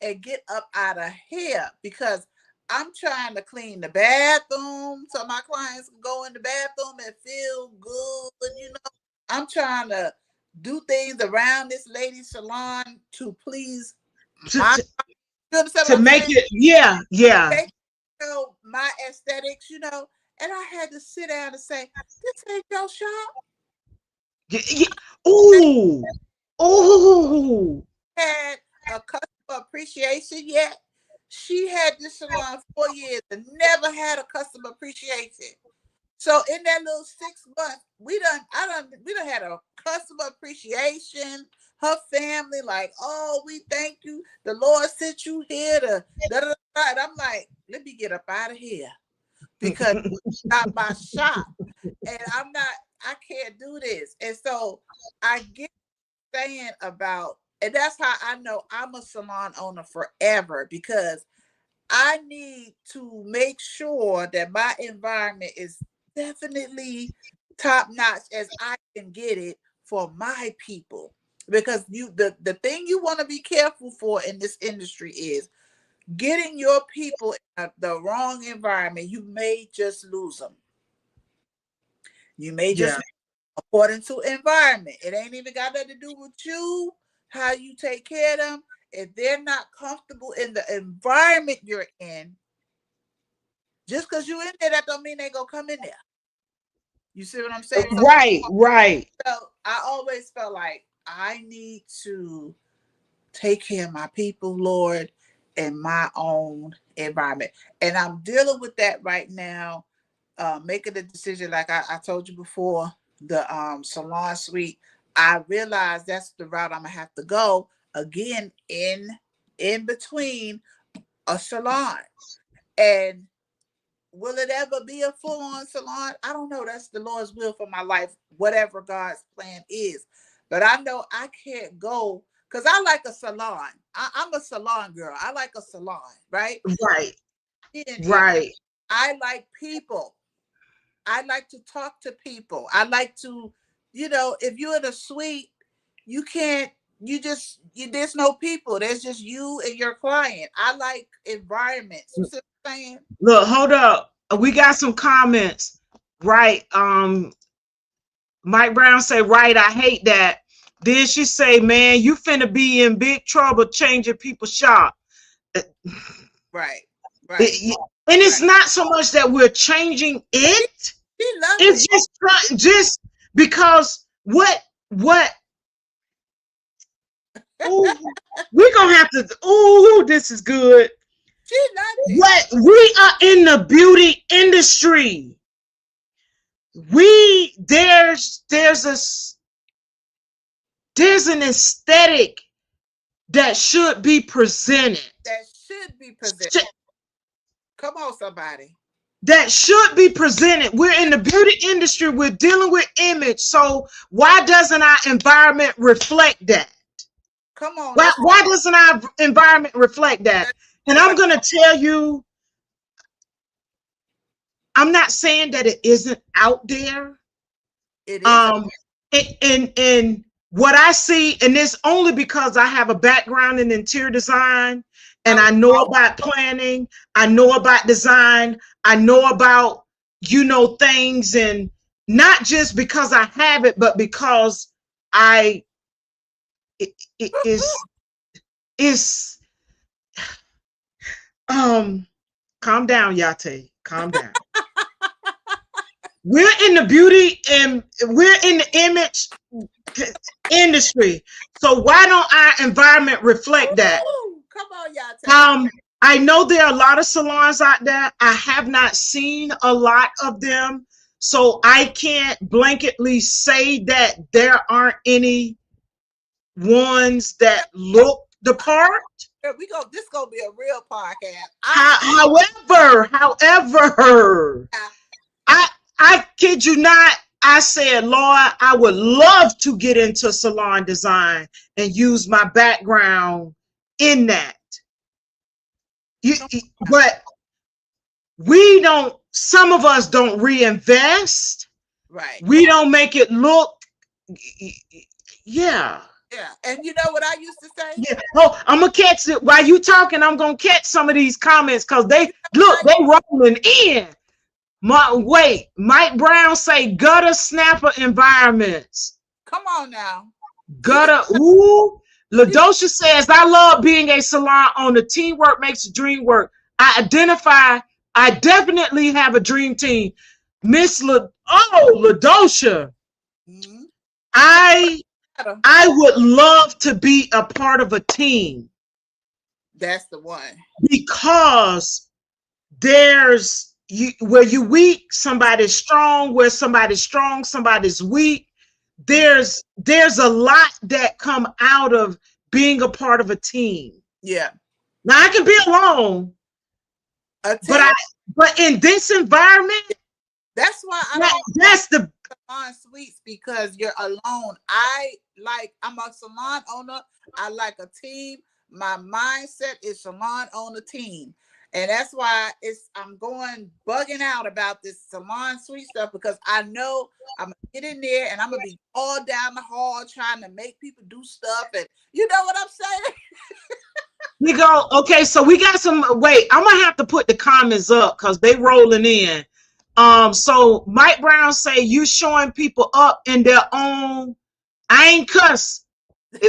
and get up out of here, because I'm trying to clean the bathroom so my clients can go in the bathroom and feel good. I'm trying to do things around this lady's salon to please to make it, my aesthetics, and I had to sit down and say, this ain't your shop. Ooh, ooh. Had a customer appreciation yet. She had this salon 4 years and never had a customer appreciation. So in that little 6 months, we done had a customer appreciation. Her family, like, oh, we thank you. The Lord sent you here to da, da, da. And I'm like, let me get up out of here because it's not my shop. And I can't do this. And so I get saying about, and that's how I know I'm a salon owner forever, because I need to make sure that my environment is definitely top notch as I can get it for my people. Because the thing you want to be careful for in this industry is getting your people in the wrong environment. You may just lose them. You may just, Yeah, according to environment. It ain't even got nothing to do with you, how you take care of them. If they're not comfortable in the environment you're in, just because you're in there, that don't mean they gonna come in there. You see what I'm saying? right, right. So I always felt like I need to take care of my people, Lord, in my own environment. And I'm dealing with that right now, making a decision, like I told you before, the salon suite. I realize that's the route I'm gonna have to go again in between a salon. And will it ever be a full-on salon? I don't know. That's the Lord's will for my life, whatever God's plan is. But I know I can't go because I like a salon. I'm a salon girl. I like a salon, right? Right, And right. I like people. I like to talk to people. I like to, if you're in a suite, you can't, there's no people. There's just you and your client. I like environments. You see what I'm saying? Look, hold up. We got some comments. Right. Mike Brown say, right, I hate that. Then she say, man, you finna be in big trouble changing people's shop. Right. And it's not so much that we're changing it. She love It's it. just because what ooh, we're gonna have to this is good. She loved it. What we are in the beauty industry. There's an aesthetic that should be presented. Come on, somebody. That should be presented. We're in the beauty industry. We're dealing with image. So why doesn't our environment reflect that? Come on. Why doesn't our environment reflect that? And I'm going to tell you, I'm not saying that it isn't out there. It is. And what I see, and it's only because I have a background in interior design and I know about planning, I know about design, I know about, things, and not just because I have it, but because it is calm down, Yah-Tay, calm down. We're in the beauty and we're in the image industry. So why don't our environment reflect that? Come on, Yah-Tay. I know there are a lot of salons out there. I have not seen a lot of them. So I can't blanketly say that there aren't any ones that look the part. This gonna be a real podcast. However, I kid you not, I said, Lord, I would love to get into salon design and use my background in that. But some of us don't reinvest. Right. We don't make it look, yeah. Yeah. And you know what I used to say? Yeah. Oh, I'm going to catch it. While you talking, I'm going to catch some of these comments because they rolling in. Mike Brown say gutter snapper environments. Come on now. Gutter, ooh. LaDosha says, I love being a salon owner. Teamwork makes the dream work. I definitely have a dream team. LaDosha. Mm-hmm. I would love to be a part of a team. That's the one. Because there's where you weak, somebody's strong. Where somebody's strong, somebody's weak. There's a lot that come out of being a part of a team. Yeah. Now I can be alone, but in this environment, that's why that's the salon suites, because you're alone. I'm a salon owner. I like a team. My mindset is salon owner team. And that's why I'm going bugging out about this salon suite stuff, because I know I'm gonna get in there and I'm gonna be all down the hall trying to make people do stuff, and you know what I'm saying? We go, okay, so we got some, wait, I'm gonna have to put the comments up because they rolling in. So Mike Brown say you showing people up in their own, I ain't cuss.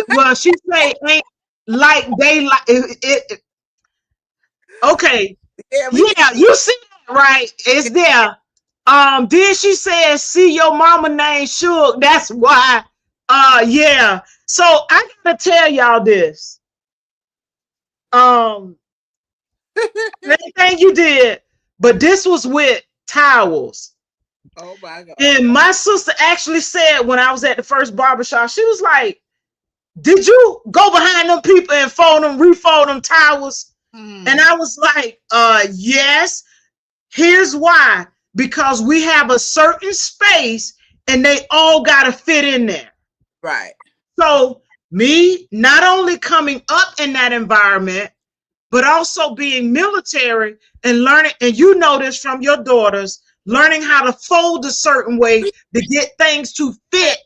Well, she say ain't like they like it. Okay. Yeah, you see that, right? It's there. Then she said, see your mama name Suge. That's why. Yeah. So I gotta tell y'all this. Anything you did, but this was with towels. Oh my God. And my sister actually said when I was at the first barbershop, she was like, did you go behind them people and refold them towels? And I was like, yes. Here's why. Because we have a certain space and they all got to fit in there. Right. So me not only coming up in that environment, but also being military and learning, and you know this from your daughters, learning how to fold a certain way to get things to fit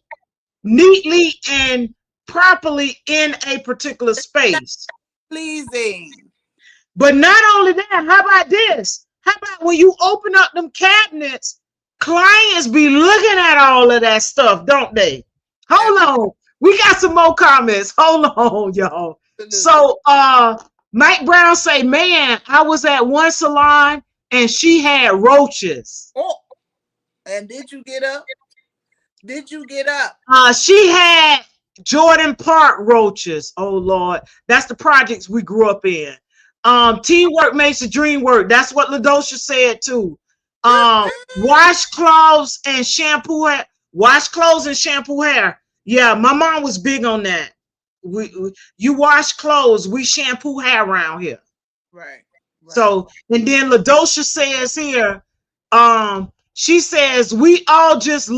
neatly and properly in a particular space. Pleasing. But not only that, how about this? How about when you open up them cabinets, clients be looking at all of that stuff, don't they? Hold on. We got some more comments. Hold on, y'all. So Mike Brown say, man, I was at one salon and she had roaches. Oh, and did you get up? Did you get up? She had Jordan Park roaches. Oh Lord, that's the projects we grew up in. Teamwork makes the dream work. That's what LaDosha said too. Wash clothes and shampoo hair. Wash clothes and shampoo hair. Yeah, my mom was big on that. You wash clothes, we shampoo hair around here. Right. So, and then LaDosha says here, she says, we all just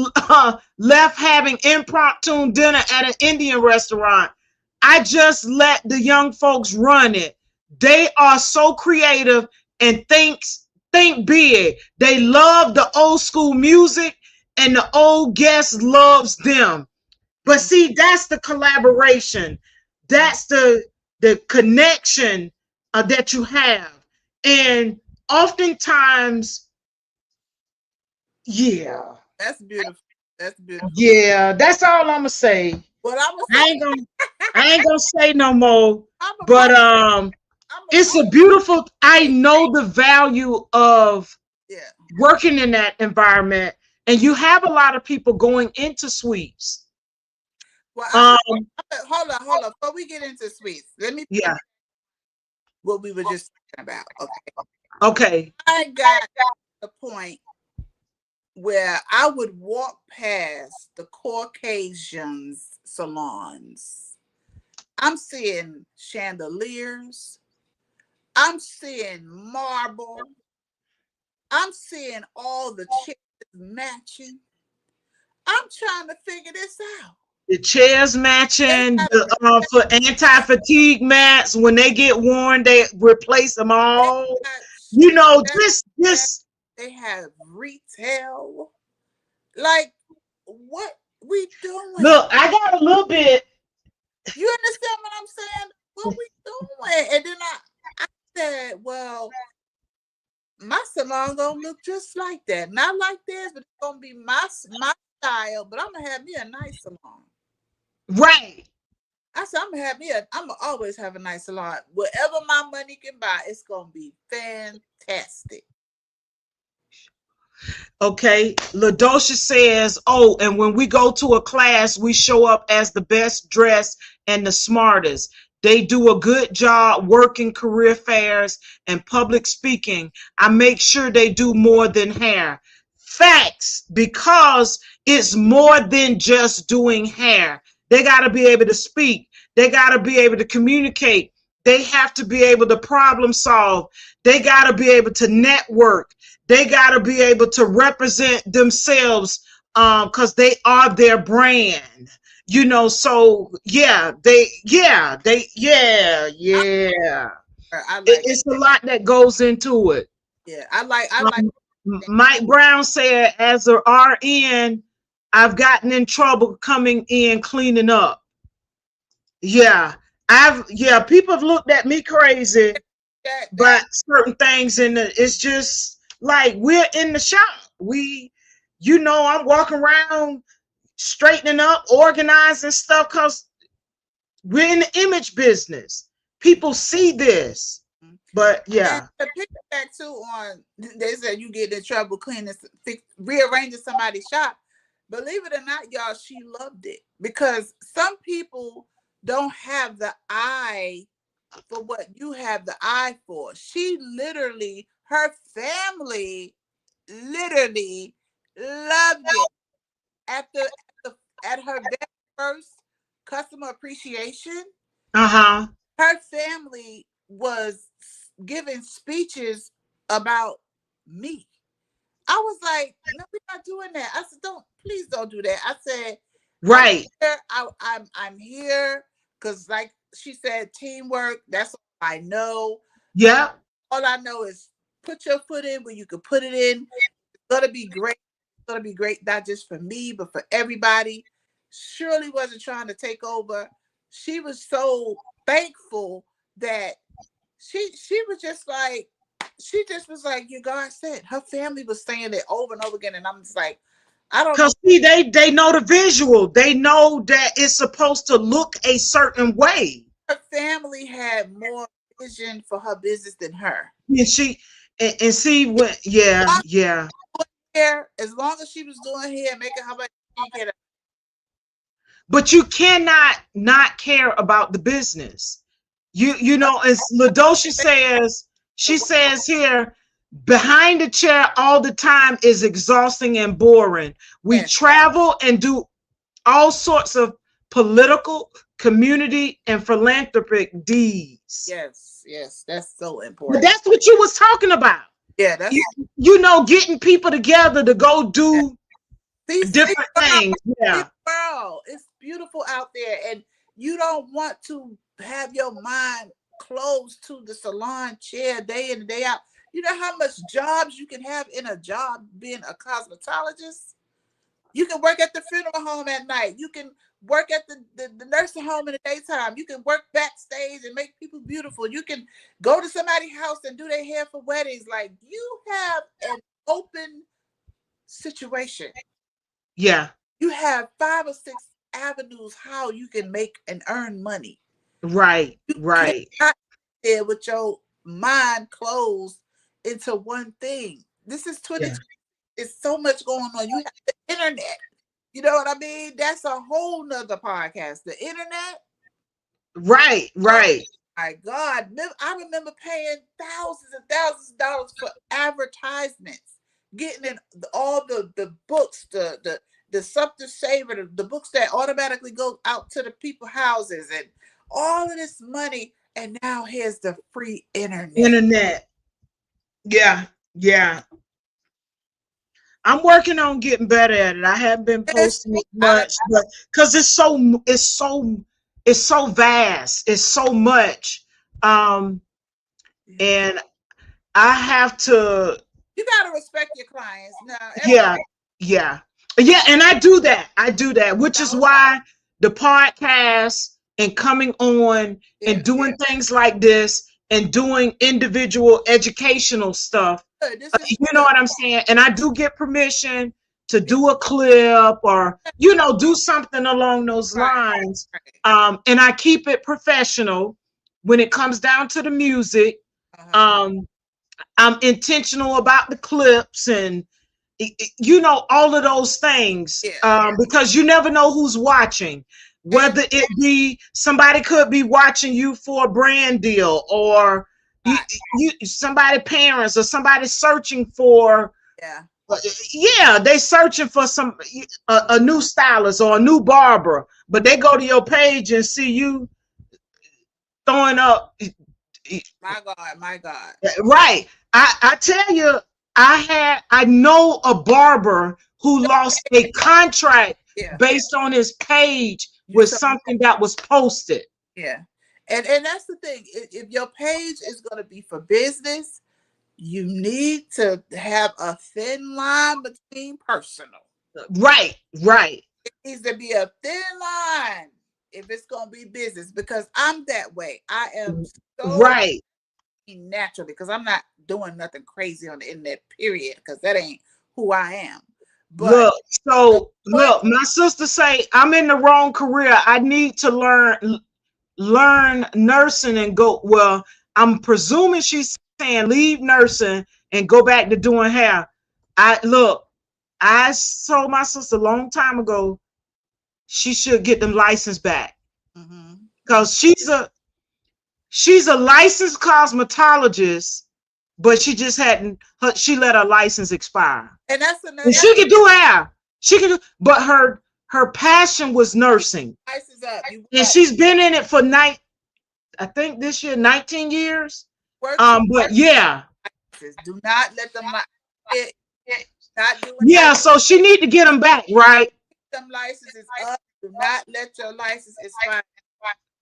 left having impromptu dinner at an Indian restaurant. I just let the young folks run it. They are so creative and think big. They love the old school music and the old guest loves them. But see, that's the collaboration. That's the connection that you have. And oftentimes, yeah. That's beautiful. That's beautiful. Yeah, that's all I'm gonna say. Well, I ain't gonna say no more. But it's a beautiful. I know the value of working in that environment, and you have a lot of people going into suites. Well, hold on. Before we get into suites, let me what we were just talking about. Okay. I got the point where I would walk past the Caucasians salons. I'm seeing chandeliers. I'm seeing marble. I'm seeing all the chairs matching. I'm trying to figure this out. The chairs matching for anti-fatigue mats. When they get worn, they replace them all. You know, this. They have retail. Like, what we doing? Look, I got a little bit. You understand what I'm saying? What we doing? And then I said, well, my salon gonna look just like that. Not like this, but it's gonna be my style. But I'm gonna have me a nice salon. Right. I said, I'm gonna always have a nice salon. Whatever my money can buy, it's gonna be fantastic. Okay, Ladosha says, oh, and when we go to a class, we show up as the best dressed and the smartest. They do a good job working career fairs and public speaking. I make sure they do more than hair. Facts, because it's more than just doing hair. They got to be able to speak. They got to be able to communicate. They have to be able to problem solve. They got to be able to network. They got to be able to represent themselves because they are their brand. So I, yeah. I like, It's a lot that goes into it. yeah, I like. Mike Brown said, as a RN, I've gotten in trouble coming in cleaning up. Yeah, people have looked at me crazy, That but certain things it's just like we're in the shop. I'm walking around straightening up, organizing stuff because we're in the image business. People see this, but and yeah, to piggyback too on, they said you get in trouble cleaning, rearranging somebody's shop. Believe it or not, y'all, she loved it because some people don't have the eye for what you have the eye for. She literally, her family literally loved it. At her very first customer appreciation, uh-huh, her family was giving speeches about me. I was like, no, we're not doing that. I said, please don't do that. I said, I'm right, here. I'm here because, like she said, teamwork. That's all I know. yeah, All I know is put your foot in where you can put it in. It's gonna be great. It's gonna be great, not just for me, but for everybody. Shirley wasn't trying to take over. She was so thankful that she was just like, she just was like, you guys said. Her family was saying it over and over again, and I'm just like, I don't know. because see, they know the visual. They know that it's supposed to look a certain way. Her family had more vision for her business than her. And and see what, yeah. Here, as long as she was doing hair, making how much she get. But you cannot not care about the business. As Ladosha says, she says here, behind the chair all the time is exhausting and boring. We Yes, travel and do all sorts of political, community, and philanthropic deeds. yes, that's so But important. that's what you was talking about. Yeah, You, that's getting people together to go yeah. do See, different girl, things. Yeah. girl, it's beautiful out there, and you don't want to have your mind closed to the salon chair day in and day out. You know how much jobs you can have in a job being a cosmetologist? You can work at the funeral home at night. You can work at the nursing home in the daytime. You can work backstage and make people beautiful. You can go to somebody's house and do their hair for weddings. Like, you have an open situation. Yeah. You have 5 or 6 avenues how you can make and earn money. Right. You Right. cannot there with your mind closed into one thing. This is Yeah. 2020. It's so much going on. You have the internet. You know what I mean? That's a whole nother podcast. The internet. Right. Oh Right. my God. I remember paying thousands and thousands of dollars for advertisements, getting in all the books, the something saver, the books that automatically go out to the people houses and all of this money. And now here's the free internet. Internet. Yeah. Yeah. I'm working on getting better at it. I haven't been This, posting it I, much, but because it's so vast. It's so much. And I have to, you got to respect your clients. Now, everybody, yeah, yeah. Yeah, and I do that. Which is why the podcast and coming on yeah, and doing things like this and doing individual educational stuff. good. This is You know good. what I'm saying? And I do get permission to do a clip or, do something along those Right, lines. right. And I keep it professional when it comes down to the music. Uh-huh. Um, I'm intentional about the clips and you know, all of those things, Yeah. because you never know who's watching. And Whether it be somebody could be watching you for a brand deal, or you, right. somebody parents, or somebody searching for, Yeah. yeah, they searching for a new stylist or a new barber, but they go to your page and see you throwing up. My God. My God. Right. I tell you, I know a barber who lost a contract Yeah. based on his page You with so something that was posted. yeah. And that's the thing. If your page is going to be for business, you need to have a thin line between personal. Right, right, It needs to be a thin line if it's going to be business, because I'm that way. I am so right. natural because I'm not doing nothing crazy on the internet, period, because that ain't who I am. But Look, the so point, look, my sister say I'm in the wrong career. I need to learn nursing and go. Well, I'm presuming she's saying leave nursing and go back to doing hair. I look, I told my sister a long time ago she should get them license back, mhm. because she's a licensed cosmetologist, but she just hadn't she let her license expire. And that's And another she could do hair. She could do, but her passion was nursing. license up. You And she's been in it for I think this year 19 years. work to But yeah. license. Do not let them it, not doing hair. Yeah, so she need to get them back, right? Some licenses up. Do not let your license expire.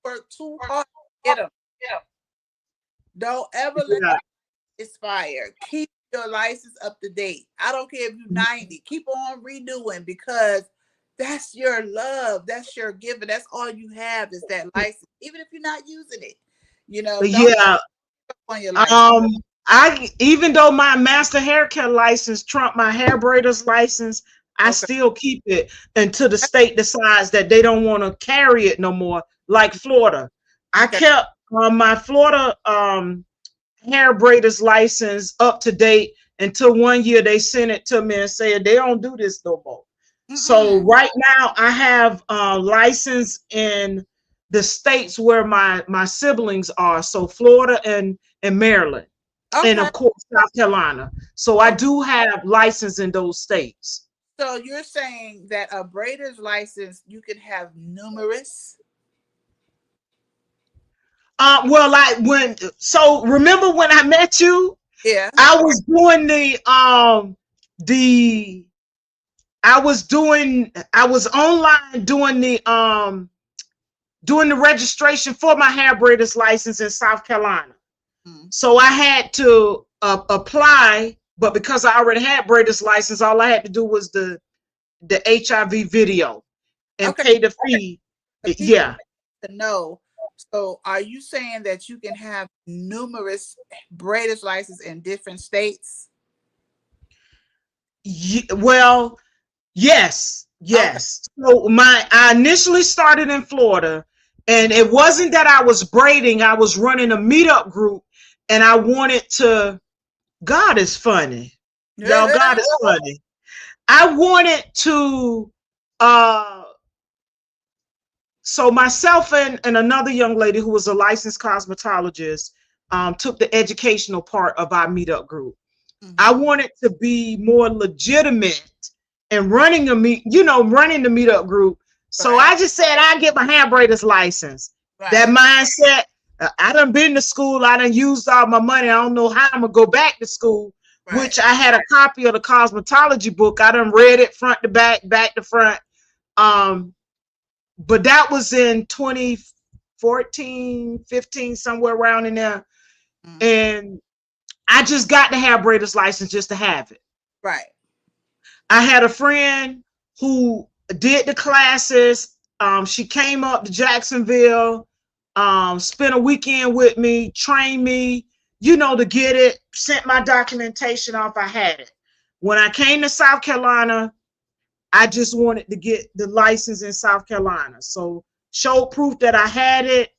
Work too hard to get them. Don't ever let Yeah. it expire. Keep your license up to date. I don't care if you're 90. Keep on renewing, because that's your love. That's your giving. That's all you have is that license, even if you're not using it. Don't Yeah. on your license. Um, I even though my master haircut license trumped my hair braider's license, I Okay. still keep it until the state decides that they don't want to carry it no more. Like Florida, I Okay. kept my Florida hair braider's license up to date until one year they sent it to me and said they don't do this no more. So Mm-mm. right now I have license in the states where my siblings are, so Florida and Maryland, and Okay. of course South Carolina. So I Okay. do have license in those states. So you're saying that a braider's license, you can have numerous. Well, like remember when I met you, Yeah. I was doing the I was online doing the registration for my hair braider's license in South Carolina. Mm. So I had to apply, but because I already had braider's license, all I had to do was the HIV video and Okay. pay the fee. The people Yeah. to know. So are you saying that you can have numerous braider's license in different states? Well, yes, Okay. yes. So I initially started in Florida, and Mhm. it wasn't that I was braiding. I was running a meetup group, and I wanted to. God is funny, y'all. God is funny. I wanted to. Uh, so myself and another young lady who was a licensed cosmetologist took the educational part of our meetup group. I Mhm. wanted to be more legitimate and running the meetup group. So Right. I just said I get my hair braiders license. That Right. mindset. I done been to school. I done used all my money. I don't know how I'm gonna go back to school. Right. Which I had a copy of the cosmetology book. I done read it front to back, back to front. Um, but that was in 2014, 15, somewhere around in there. Mm. And I just got the hair braiders license just to have it. Right. I had a friend who did the classes. She came up to Jacksonville, spent a weekend with me, trained me, to get it, sent my documentation off. I had it. When I came to South Carolina, I just wanted to get the license in South Carolina. So showed proof that I had it,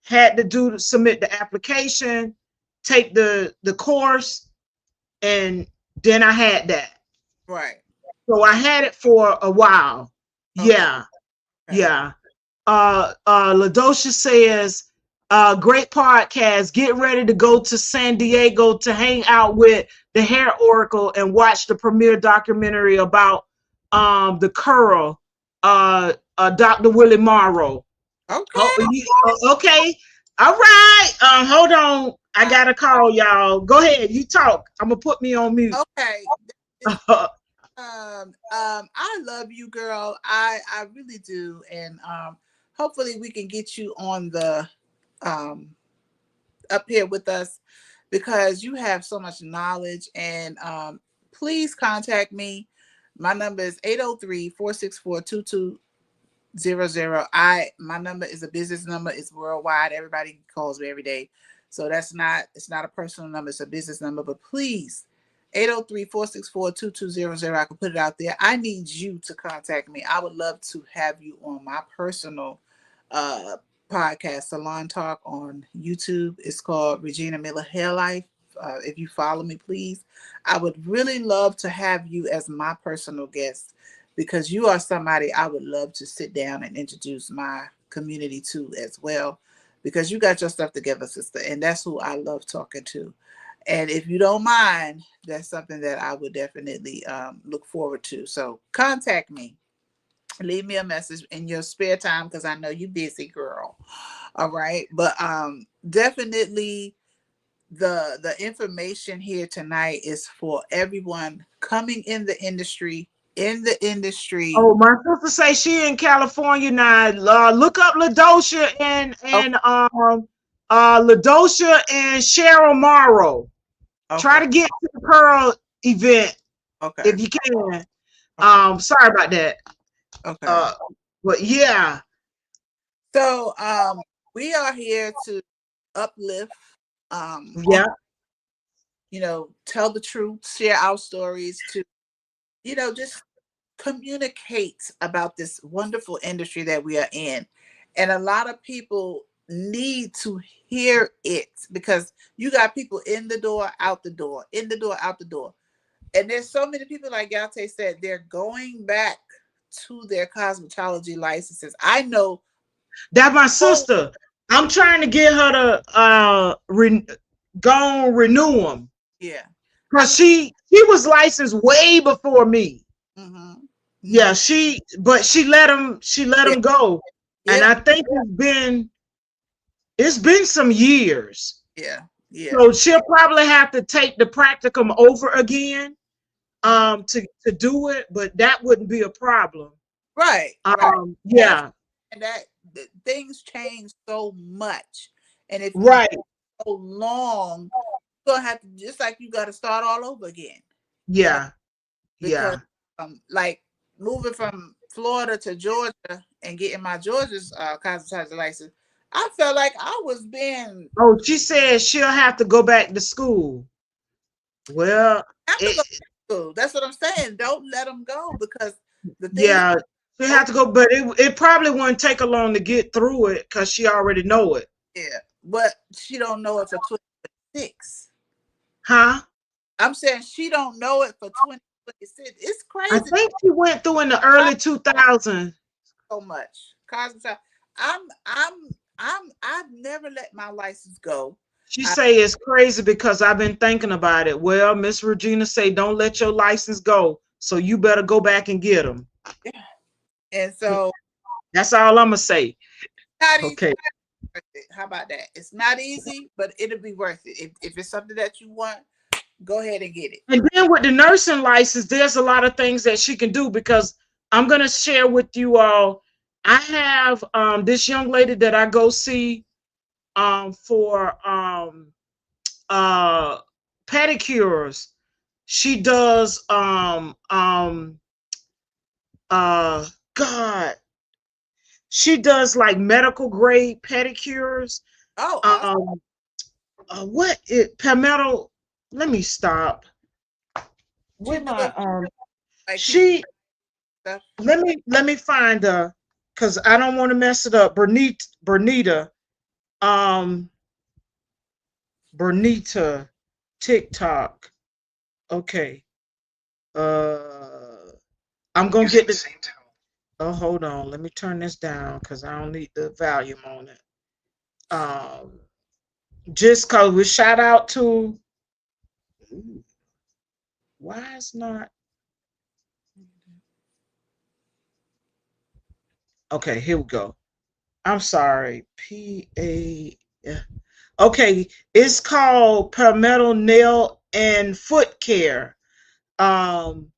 had to submit the application, take the course, and then I had that. Right. So I had it for a while. Okay. Yeah, Okay. yeah. LaDosha says, great podcast. Get ready to go to San Diego to hang out with the Hair Oracle and watch the premiere documentary about the curl, Dr. Willie Morrow. Oh, Okay. okay. All right. Hold on. I got a call, y'all. Go ahead. You talk. I'm gonna put me on mute. Okay. I love you, girl. I really do, and hopefully we can get you on the um up here with us because you have so much knowledge. And please contact me. My number is 803-464-2200. My number is a business number. It's worldwide. Everybody calls me every day. So it's not a personal number, it's a business number. But please, 803-464-2200. I can put it out there. I need you to contact me. I would love to have you on my personal uh podcast, Salon Talk, on YouTube. It's called Regina Miller Hair Life. If you follow me, please. I would really love to have you as my personal guest because you are somebody I would love to sit down and introduce my community to as well. Because you got your stuff together, sister, and that's who I love talking to. And if you don't mind, that's something that I would definitely look forward to. So contact me, leave me a message in your spare time because I know you busy, girl. All right, but definitely the information here tonight is for everyone coming in the industry. Oh, my sister say she in California now. Look up LaDosha Okay. LaDosha and Cheryl Morrow. Try Okay. to get to the Pearl event Okay. if you can. Okay. Sorry about that. Okay. Uh, but yeah, So we are here to uplift, um, yeah. tell the truth, share our stories, to, just communicate about this wonderful industry that we are in. And a lot of people need to hear it because you got people in the door, out the door, in the door, out the door. And there's so many people, like Yah-Tay said, they're going back to their cosmetology licenses. I know. That my Oh, sister. I'm trying to get her to go and renew them yeah. I because know. she was licensed way before me. Hmm. Yeah, Hmm. but she let Yeah. him go, and Yep. I think it's been some years. Yeah. Yeah. So she'll probably have to take the practicum over again Mhm. to do it, but that wouldn't be a problem. Right. Right. That's Yeah, and things change so much, and if you right. go long, you're gonna have to, just like, you got to start all over again. You know, Yeah, because yeah. like moving from Florida to Georgia and getting my Georgia's cosmetology license, I felt like I was being Oh, she said she'll have to go back to school. Well, have to it, go to school. That's what I'm saying. Don't let them go because the thing is, yeah, she oh have to go, but it probably wouldn't take her long to get through it because she already know it. yeah, but she don't know it for 26. Huh? I'm saying she don't know it for 2026. It's I crazy. think she went through in the I early 2000s. so much. Cosmetology. I've never let my license go. She I, say it's crazy because I've been thinking about it. Well, Miss Regina say don't let your license go, so you better go back and get them. yeah. And so That's all I'm gonna say. not easy. Okay. Worth it. How about that? It's not easy, but it'll be worth it. If it's something that you want, go ahead and get it. And then with the nursing license, there's a lot of things that she can do because I'm gonna share with you all. I have this young lady that I go see for uh pedicures. She does uh God, she does like medical grade pedicures. Oh, awesome. Um what it palmetto, let me stop. She With do it my like people she stuff. let me find because I don't want to mess it up. Bernita, um Bernita TikTok. Okay. Uh, I'm gonna get the. Oh, hold on. Let me turn this down because I don't need the volume on it. Um, just cause we shout out to. Ooh, why is not? Okay, here we go. I'm sorry. PA. Okay, it's called Palmetto Nail and Foot Care. Um,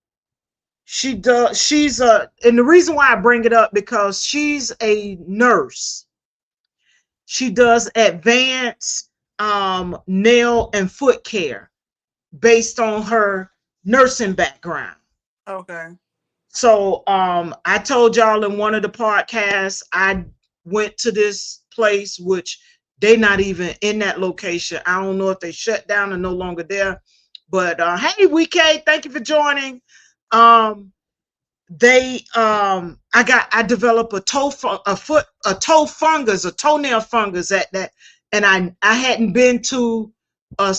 she's a, and the reason why I bring it up because she's a nurse. She does advanced nail and foot care based on her nursing background. Okay. So I told y'all in one of the podcasts I went to this place which they not even in that location. I don't know if they shut down and no longer there. But hey, WK, thank you for joining. Um, I developed a toe fungus, a toenail fungus at that, and I hadn't been to a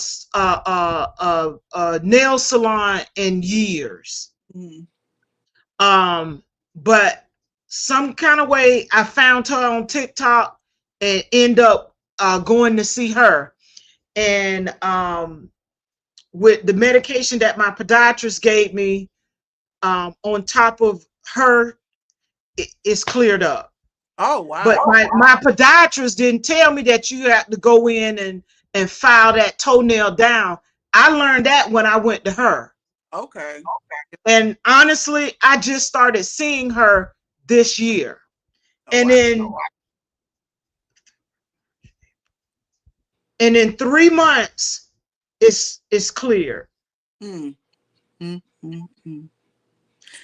nail salon in years. Mm. But some kind of way I found her on TikTok and end up going to see her. And with the medication that my podiatrist gave me, on top of her, it's cleared up. Oh But wow. my podiatrist didn't tell me that you have to go in and file that toenail down. I learned that when I went to her. Okay. And honestly, I just started seeing her this year. Oh And wow. then and in 3 months, it's clear. Mm. Mm. Mm. Mm.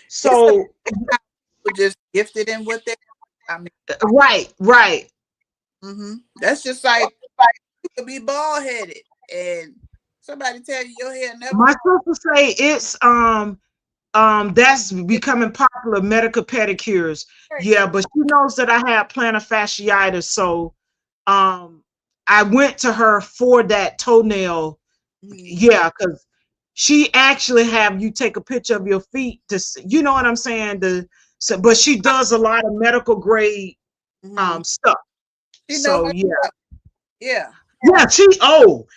It's the So people just gifted in what they. I mean, right. that's just like you could be bald headed and somebody tell you your hair never My grows. sister say it's that's becoming popular, medical pedicures. Yeah, but she knows that I have plantar fasciitis, so um I went to her for that toenail. Mm-hmm. Yeah, because she actually have you take a picture of your feet to see, you know what I'm saying? So but she does a lot of medical grade Mm-hmm. stuff. She know So her yeah. stuff. Yeah. Yeah,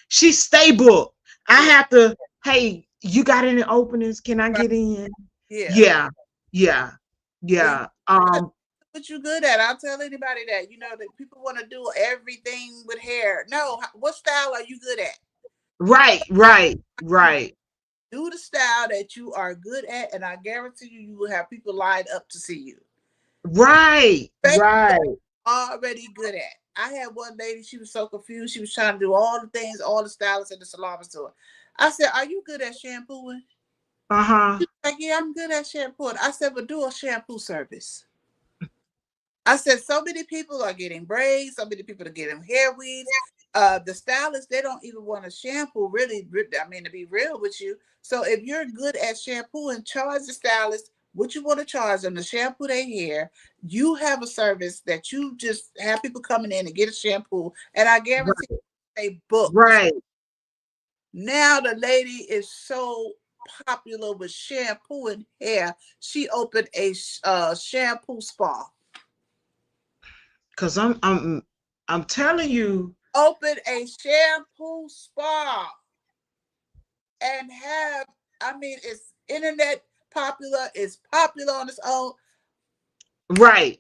she's stable. I Yeah. have to, hey, you got any openings? Can I Right. get in? Yeah. Yeah, yeah, Well, you yeah. gotta do what you good at. I'll tell anybody that. You know that people want to do everything with hair. No, what style are you good at? Right. Do the style that you are good at, and I guarantee you, you will have people lined up to see you. Right, Especially right. already good at. I had one lady, she was so confused. She was trying to do all the things, all the stylists in the salon was doing. I said, are you good at shampooing? Uh-huh. Like, yeah, I'm good at shampooing. I said, but do a shampoo service. I said, so many people are getting braids, so many people are getting hair weaves. The stylists, they don't even want to shampoo, really. I mean, to be real with you. So if you're good at shampooing, charge the stylist what you want to charge them to shampoo their hair. You have a service that you just have people coming in and get a shampoo, and I guarantee Right, they booked. right. Now the lady is so popular with shampoo and hair. She opened a shampoo spa. Cause I'm telling you, Open a shampoo spa and have, I mean, it's internet popular, it's popular on its own. right,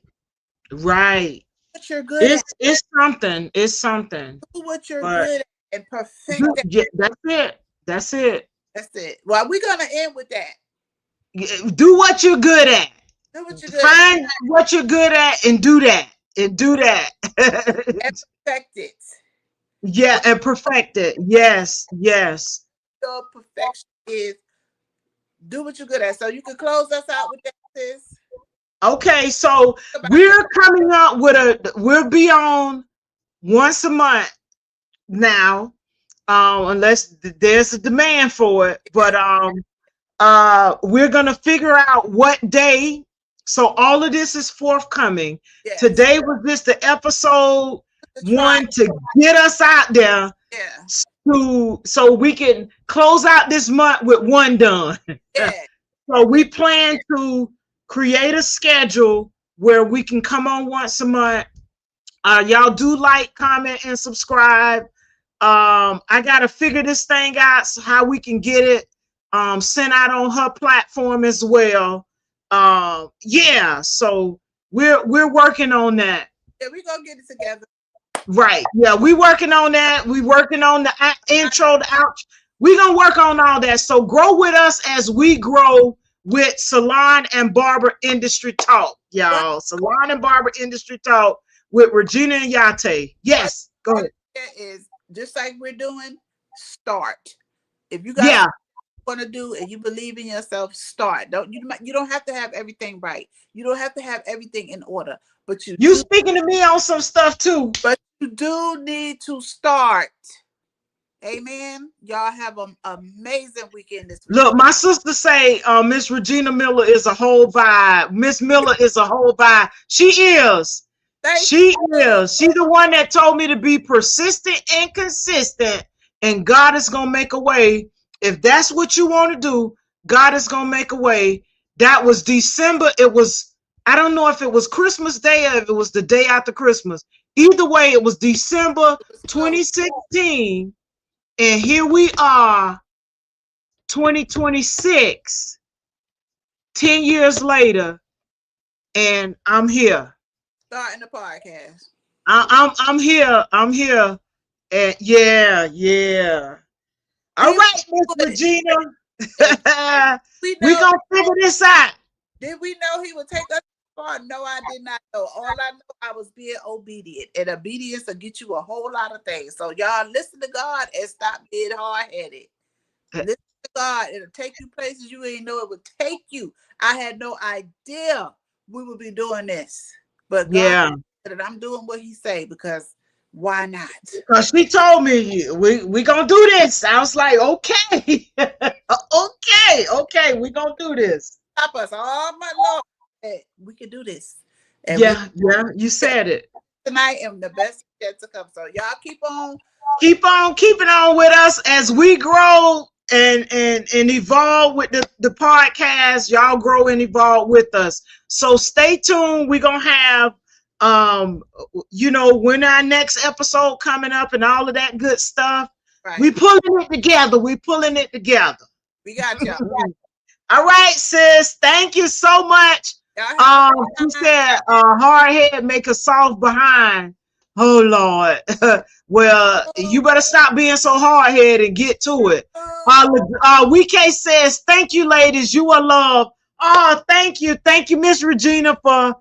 right. What you're good at, It's something. It's something. do what you're But good at and perfect that. yeah, that's it. That's it. That's it. Well, we're gonna end with that. Do what you're good at. Do what you're good at Find what you're good at and do that. And do that. and perfect it. Yeah, What and perfect it. Yes. your perfection is, do what you're good at. So you can close us out with that, sis. Okay, so About that. we're coming up with we'll be on once a month now, unless there's a demand for it. But we're gonna figure out what day. So all of this is forthcoming. Yes. Today was just the episode To try. one to get us out there Yeah. to so we can close out this month with one done. Yeah. So we plan to create a schedule where we can come on once a month. Y'all do like, comment, and subscribe. I gotta figure this thing out, so how we can get it sent out on her platform as well. Yeah, so we're working on that. Yeah, we're gonna get it together. Right. Yeah, we working on that. We working on the intro, the outro. We gonna work on all that. So grow with us as we grow with Salon and Barber Industry Talk, y'all. Salon and Barber Industry Talk with Regina and Yah-Tay. Yes, go ahead. Is just like we're doing. Start. If you got something you want to do and you believe in yourself, start. You don't have to have everything right. You don't have to have everything in order. But you speaking to me on some stuff too. But you do need to start. Amen. Y'all have an amazing weekend this week. Look, my sister say Miss Regina Miller is a whole vibe. Miss Miller is a whole vibe. She is. She's the one that told me to be persistent and consistent, and God is gonna make a way. If that's what you want to do, God is gonna make a way. That was December. It was, I don't know if it was Christmas Day or if it was the day after Christmas. Either way, it was December 2016, and here we are, 2026, 10 years later, and I'm here. Starting the podcast. I'm here. I'm here. And yeah. All right, Miss Regina. We gonna figure this out. Did we know he would take us far? No, I did not know. All I know, I was being obedient, and obedience will get you a whole lot of things. So y'all listen to God and stop being hard-headed. Listen to God. It'll take you places you ain't know it would take you. I had no idea we would be doing this, but God said that I'm doing what He say, because why not? Because she told me we gonna do this. I was like, okay, okay, we gonna do this. Stop us, oh my Lord, we can do this. And you said it tonight, and the best yet to come. So y'all keep keeping on with us as we grow and evolve with the podcast. Y'all grow and evolve with us. So stay tuned. We're gonna have when our next episode coming up and all of that good stuff. Right. We pulling it together. We got y'all. All right, sis. Thank you so much. She said, hard head make a soft behind. Oh Lord. Well, you better stop being so hard headed and get to it. WeK says, thank you, ladies. You are loved. Oh, thank you, Miss Regina, for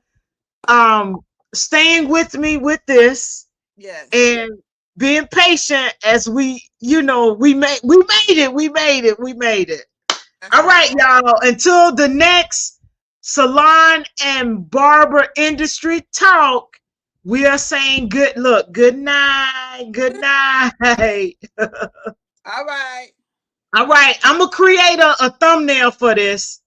staying with me with this. Yes. And being patient as we made it. All right, y'all. Until the next Salon and Barber Industry Talk, we are saying good night. All right. I'm gonna create a thumbnail for this.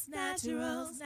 Naturals.